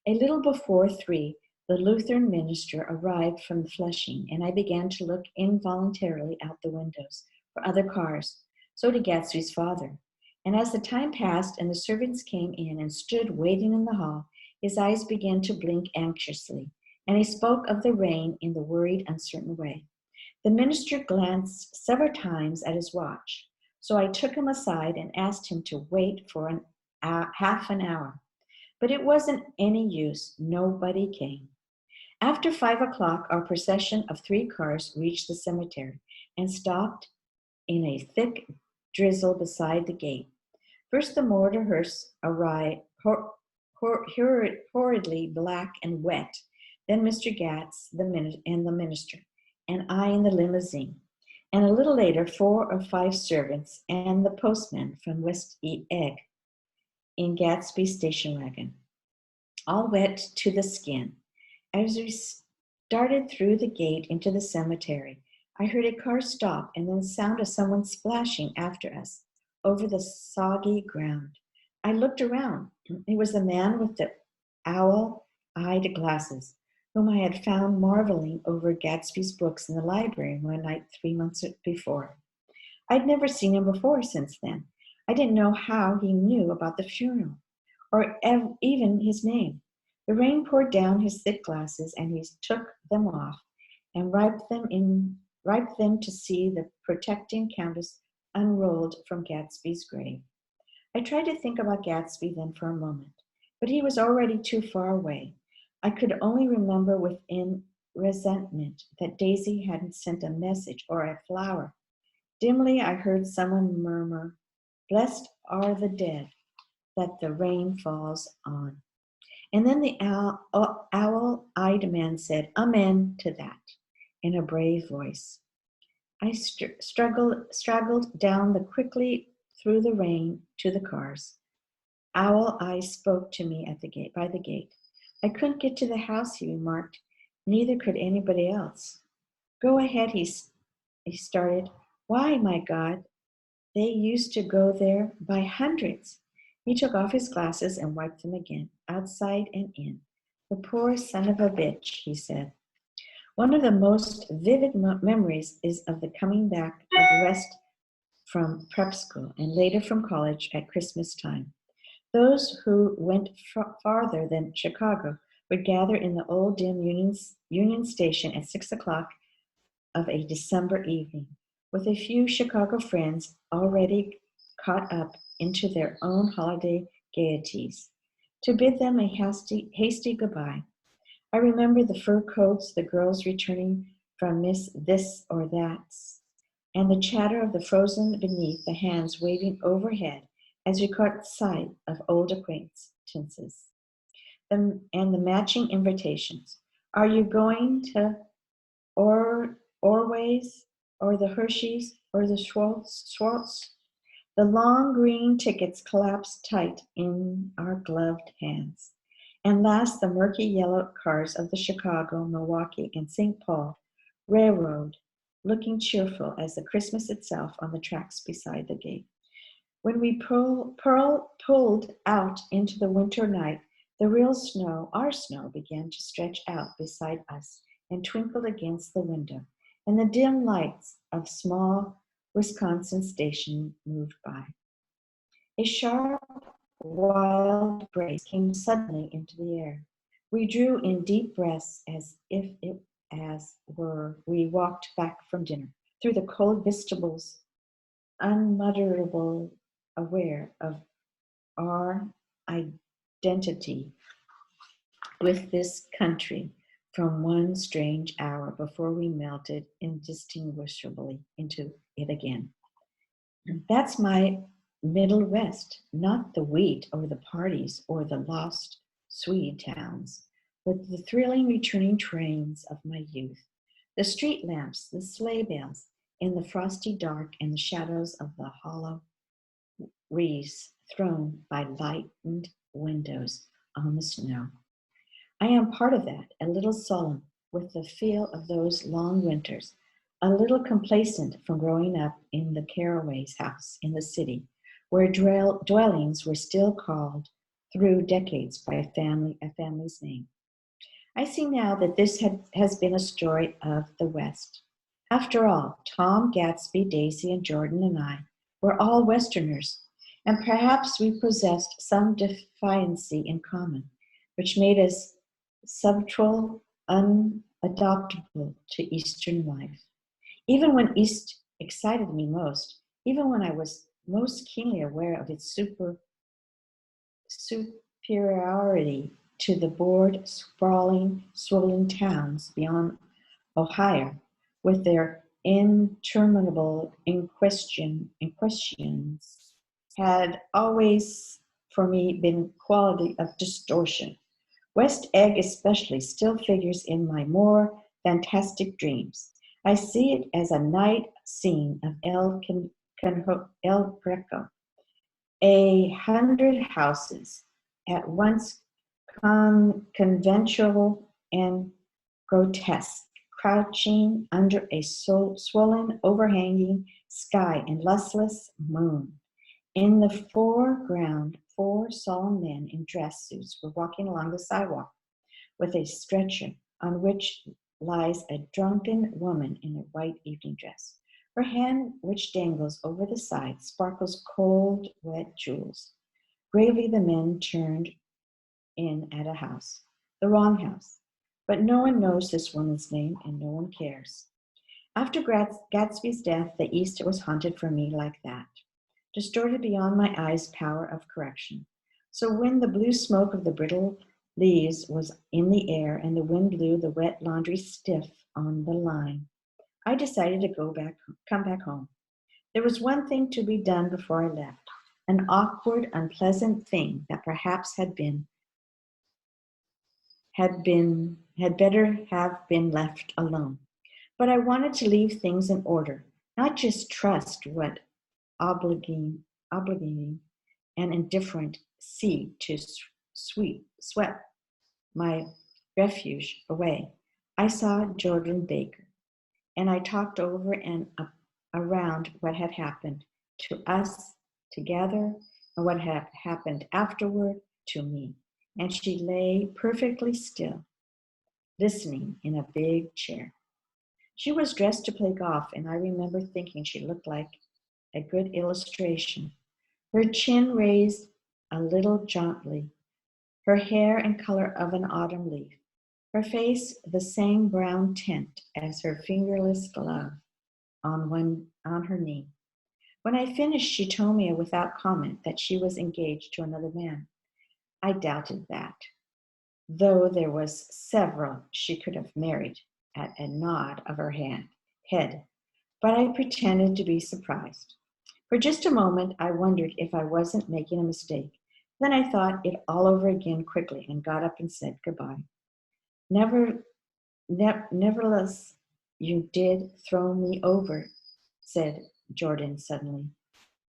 A little before 3, the Lutheran minister arrived from Flushing, and I began to look involuntarily out the windows for other cars. So did Gatsby's father. And as the time passed and the servants came in and stood waiting in the hall, His eyes began to blink anxiously, and he spoke of the rain in the worried, uncertain way. The minister glanced several times at his watch, so I took him aside and asked him to wait for half an hour. But it wasn't any use. Nobody came. After 5 o'clock, our procession of 3 cars reached the cemetery and stopped in a thick drizzle beside the gate. First, the motor hearse arrived, horridly black and wet. Then Mr. Gatz and the minister, and I in the limousine. And a little later, 4 or 5 servants and the postman from West Egg in Gatsby's station wagon, all wet to the skin. As we started through the gate into the cemetery, I heard a car stop and then the sound of someone splashing after us over the soggy ground. I looked around. It was the man with the owl-eyed glasses, whom I had found marveling over Gatsby's books in the library one night 3 months before. I'd never seen him before since then. I didn't know how he knew about the funeral, or even his name. The rain poured down his thick glasses, and he took them off and wiped them to see the protecting countess unrolled from Gatsby's grave. I tried to think about Gatsby then for a moment, but he was already too far away. I could only remember within resentment that Daisy hadn't sent a message or a flower. Dimly I heard someone murmur, "Blessed are the dead that the rain falls on." And then the owl-eyed man said, "Amen" to that, in a brave voice. I struggled down quickly through the rain to the cars. Owl Eye spoke to me by the gate. "I couldn't get to the house," he remarked. "Neither could anybody else." "Go ahead," he started. "Why, my God, they used to go there by hundreds." He took off his glasses and wiped them again, outside and in. "The poor son of a bitch," he said. One of the most vivid memories is of the coming back of the rest from prep school and later from college at Christmas time. Those who went farther than Chicago would gather in the old dim Union Station at 6 o'clock of a December evening, with a few Chicago friends already caught up into their own holiday gaieties, to bid them a hasty goodbye. I remember the fur coats, the girls returning from Miss This or That's, and the chatter of the frozen beneath, the hands waving overhead as we caught sight of old acquaintances, and the matching invitations. "Are you going to Orway's or the Hershey's or the Schwartz?" The long green tickets collapsed tight in our gloved hands. And last, the murky yellow cars of the Chicago, Milwaukee, and St. Paul Railroad, looking cheerful as the Christmas itself on the tracks beside the gate. When we pulled out into the winter night, the real snow, our snow, began to stretch out beside us and twinkled against the window, and the dim lights of small Wisconsin station moved by. A sharp, wild breeze came suddenly into the air. We drew in deep breaths as we walked back from dinner through the cold vegetables, unutterable, aware of our identity with this country from one strange hour before we melted indistinguishably into it again. That's my Middle West, not the wheat or the parties or the lost Swede towns, but the thrilling returning trains of my youth, the street lamps, the sleigh bells in the frosty dark, and the shadows of the hollow wreaths thrown by lightened windows on the snow. I am part of that, a little solemn with the feel of those long winters, a little complacent from growing up in the Carraway's house in the city, where dwellings were still called through decades by a family's name. I see now that this has been a story of the West. After all, Tom, Gatsby, Daisy, and Jordan and I were all Westerners, and perhaps we possessed some defiancy in common. which made us subtle, unadoptable to Eastern life. Even when East excited me most, even when I was most keenly aware of its superiority to the bored, sprawling, swollen towns beyond Ohio, with their interminable questions, had always, for me, been quality of distortion. West Egg especially still figures in my more fantastic dreams. I see it as a night scene of El Greco, 100 houses, at once conventional and grotesque, crouching under a swollen, overhanging sky and lustless moon. In the foreground, 4 solemn men in dress suits were walking along the sidewalk with a stretcher on which lies a drunken woman in a white evening dress. Her hand, which dangles over the side, sparkles cold, wet jewels. Gravely the men turned in at a house, the wrong house. But no one knows this woman's name, and no one cares. After Gatsby's death, the East was haunted for me like that, distorted beyond my eyes' power of correction. So when the blue smoke of the brittle leaves was in the air and the wind blew the wet laundry stiff on the line, I decided to come back home. There was one thing to be done before I left, an awkward, unpleasant thing that perhaps had better have been left alone. But I wanted to leave things in order, not just trust what obligating and indifferent sea to swept my refuge away. I saw Jordan Baker, and I talked over and around what had happened to us together and what had happened afterward to me. And she lay perfectly still, listening in a big chair. She was dressed to play golf, and I remember thinking she looked like a good illustration. Her chin raised a little jauntily, her hair and color of an autumn leaf, her face the same brown tint as her fingerless glove on her knee. When I finished, she told me without comment that she was engaged to another man. I doubted that, though there was several she could have married at a nod of her head, but I pretended to be surprised. For just a moment, I wondered if I wasn't making a mistake. Then I thought it all over again quickly and got up and said goodbye. Nevertheless, you did throw me over, said Jordan suddenly.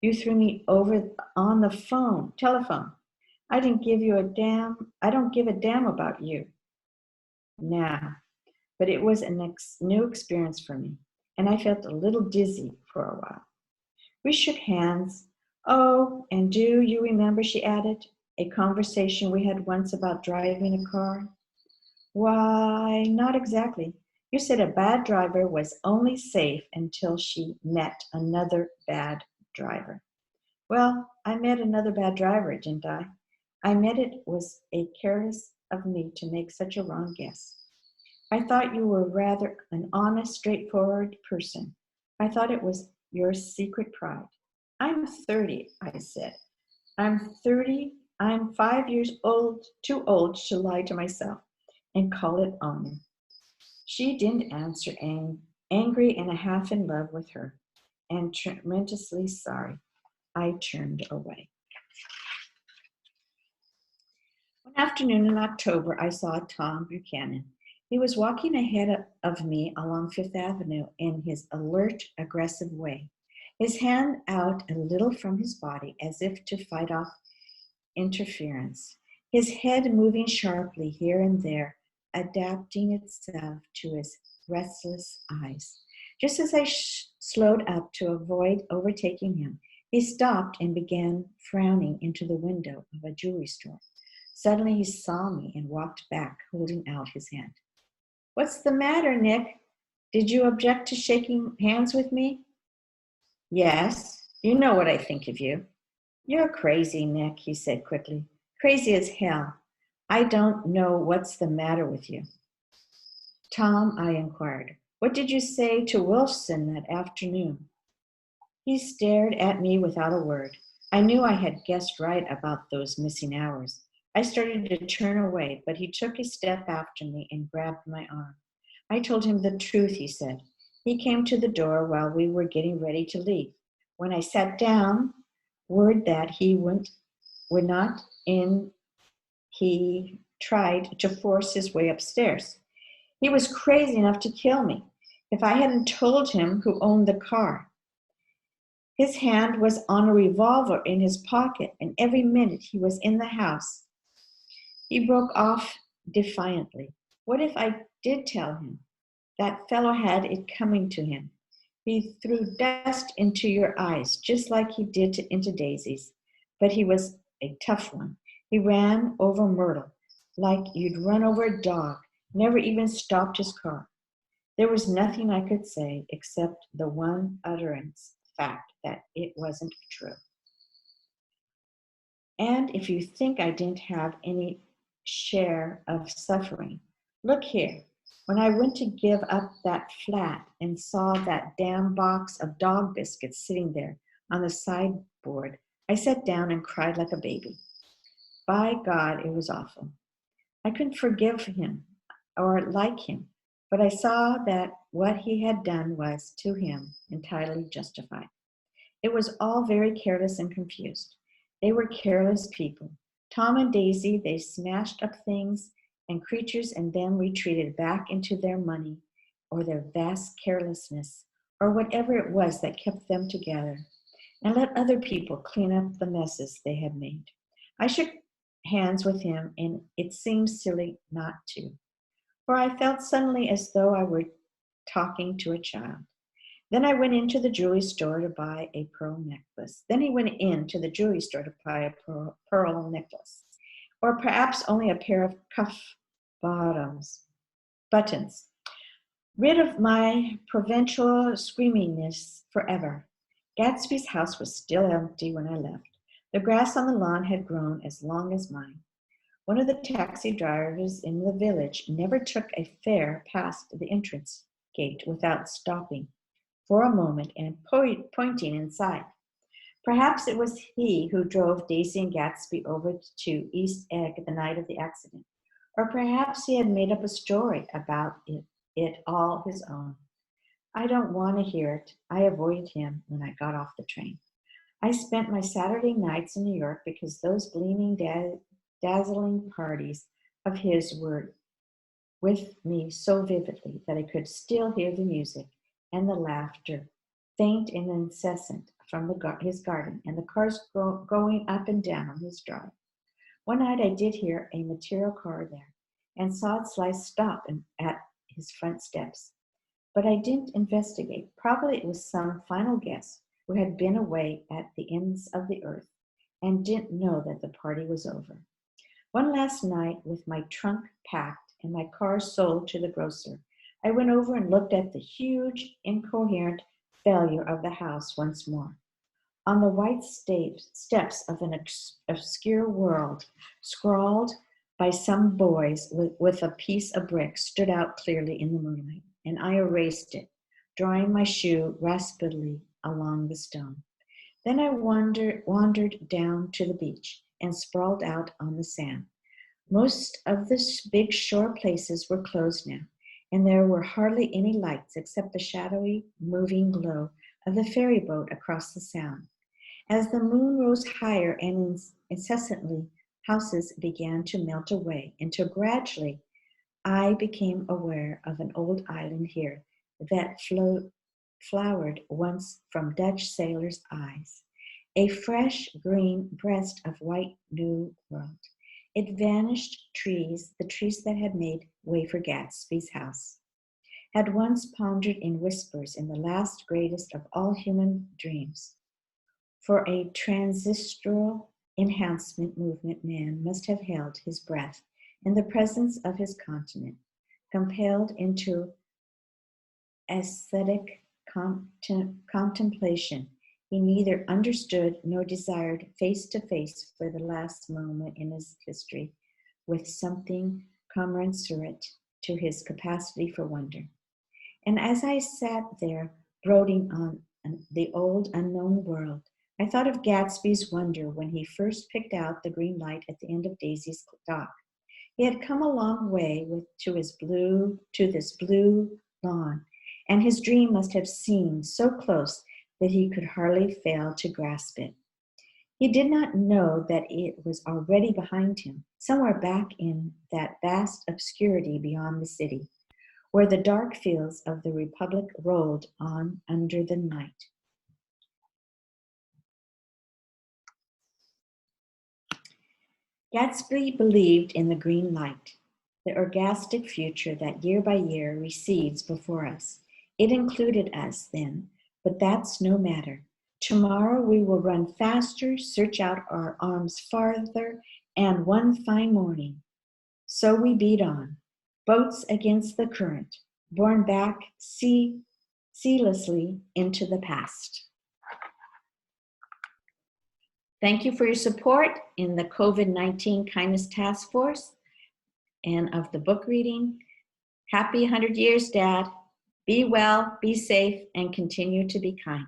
You threw me over on the telephone. I don't give a damn about you. Nah, but it was a new experience for me, and I felt a little dizzy for a while. We shook hands. Oh, and do you remember, she added, a conversation we had once about driving a car? Why, not exactly. You said a bad driver was only safe until she met another bad driver. Well, I met another bad driver, didn't I? I met it was a careless of me to make such a wrong guess. I thought you were rather an honest, straightforward person. I thought it was your secret pride. I'm 30, I said. I'm 30. I'm 5 years too old to lie to myself and call it honor. She didn't answer, angry and a half in love with her, and tremendously sorry. I turned away. One afternoon in October, I saw Tom Buchanan. He was walking ahead of me along Fifth Avenue in his alert, aggressive way, his hand out a little from his body as if to fight off interference, his head moving sharply here and there, adapting itself to his restless eyes. Just as I slowed up to avoid overtaking him, he stopped and began frowning into the window of a jewelry store. Suddenly he saw me and walked back, holding out his hand. What's the matter, Nick? Did you object to shaking hands with me? Yes, you know what I think of you. You're crazy, Nick, he said quickly. Crazy as hell. I don't know what's the matter with you. Tom, I inquired, what did you say to Wilson that afternoon? He stared at me without a word. I knew I had guessed right about those missing hours. I started to turn away, but he took a step after me and grabbed my arm. I told him the truth, he said. He came to the door while we were getting ready to leave. When I sat down, word that he would not in, he tried to force his way upstairs. He was crazy enough to kill me if I hadn't told him who owned the car. His hand was on a revolver in his pocket, and every minute he was in the house. He broke off defiantly. What if I did tell him? That fellow had it coming to him. He threw dust into your eyes, just like he did into Daisy's. But he was a tough one. He ran over Myrtle like you'd run over a dog, never even stopped his car. There was nothing I could say except the one utterance fact that it wasn't true. And if you think I didn't have any share of suffering, look here. When I went to give up that flat and saw that damn box of dog biscuits sitting there on the sideboard, I sat down and cried like a baby. By God, it was awful. I couldn't forgive him or like him, but I saw that what he had done was, to him, entirely justified. It was all very careless and confused. They were careless people. Tom and Daisy, they smashed up things and creatures and then retreated back into their money or their vast carelessness or whatever it was that kept them together and let other people clean up the messes they had made. I shook hands with him, and it seemed silly not to, for I felt suddenly as though I were talking to a child. Then I went into the jewelry store to buy a pearl necklace. Then he went into the jewelry store to buy a pearl necklace, or perhaps only a pair of cuff buttons. Rid of my provincial screaminess forever. Gatsby's house was still empty when I left. The grass on the lawn had grown as long as mine. One of the taxi drivers in the village never took a fare past the entrance gate without stopping for a moment and pointing inside. Perhaps it was he who drove Daisy and Gatsby over to East Egg the night of the accident, or perhaps he had made up a story about it all his own. I don't want to hear it. I avoided him when I got off the train. I spent my Saturday nights in New York because those gleaming, dazzling parties of his were with me so vividly that I could still hear the music and the laughter, faint and incessant, from his garden and the cars going up and down his drive. One night I did hear a material car there and saw its lights stop at his front steps. But I didn't investigate. Probably it was some final guest who had been away at the ends of the earth and didn't know that the party was over. One last night, with my trunk packed and my car sold to the grocer, I went over and looked at the huge, incoherent failure of the house once more. On the white steps of an obscure world, scrawled by some boys with a piece of brick, stood out clearly in the moonlight, and I erased it, drawing my shoe raspidly along the stone. Then I wandered down to the beach and sprawled out on the sand. Most of the big shore places were closed now, and there were hardly any lights except the shadowy, moving glow of the ferry boat across the sound. As the moon rose higher and incessantly, houses began to melt away until gradually I became aware of an old island here that flowered once from Dutch sailors' eyes, a fresh green breast of white new world. It vanished trees, the trees that had made way for Gatsby's house, had once pondered in whispers in the last greatest of all human dreams. For a transistoral enhancement movement, man must have held his breath in the presence of his continent, compelled into aesthetic contemplation. He neither understood nor desired face to face for the last moment in his history with something commensurate to his capacity for wonder. And as I sat there brooding on the old unknown world, I thought of Gatsby's wonder when he first picked out the green light at the end of Daisy's dock. He had come a long way to this blue lawn, and his dream must have seemed so close that he could hardly fail to grasp it. He did not know that it was already behind him, somewhere back in that vast obscurity beyond the city, where the dark fields of the Republic rolled on under the night. Gatsby believed in the green light, the orgastic future that year by year recedes before us. It included us then, but that's no matter. Tomorrow we will run faster, search out our arms farther, and one fine morning, so we beat on, boats against the current, borne back ceaselessly into the past. Thank you for your support in the COVID-19 Kindness Task Force and of the book reading. Happy 100 years, Dad. Be well, be safe, and continue to be kind.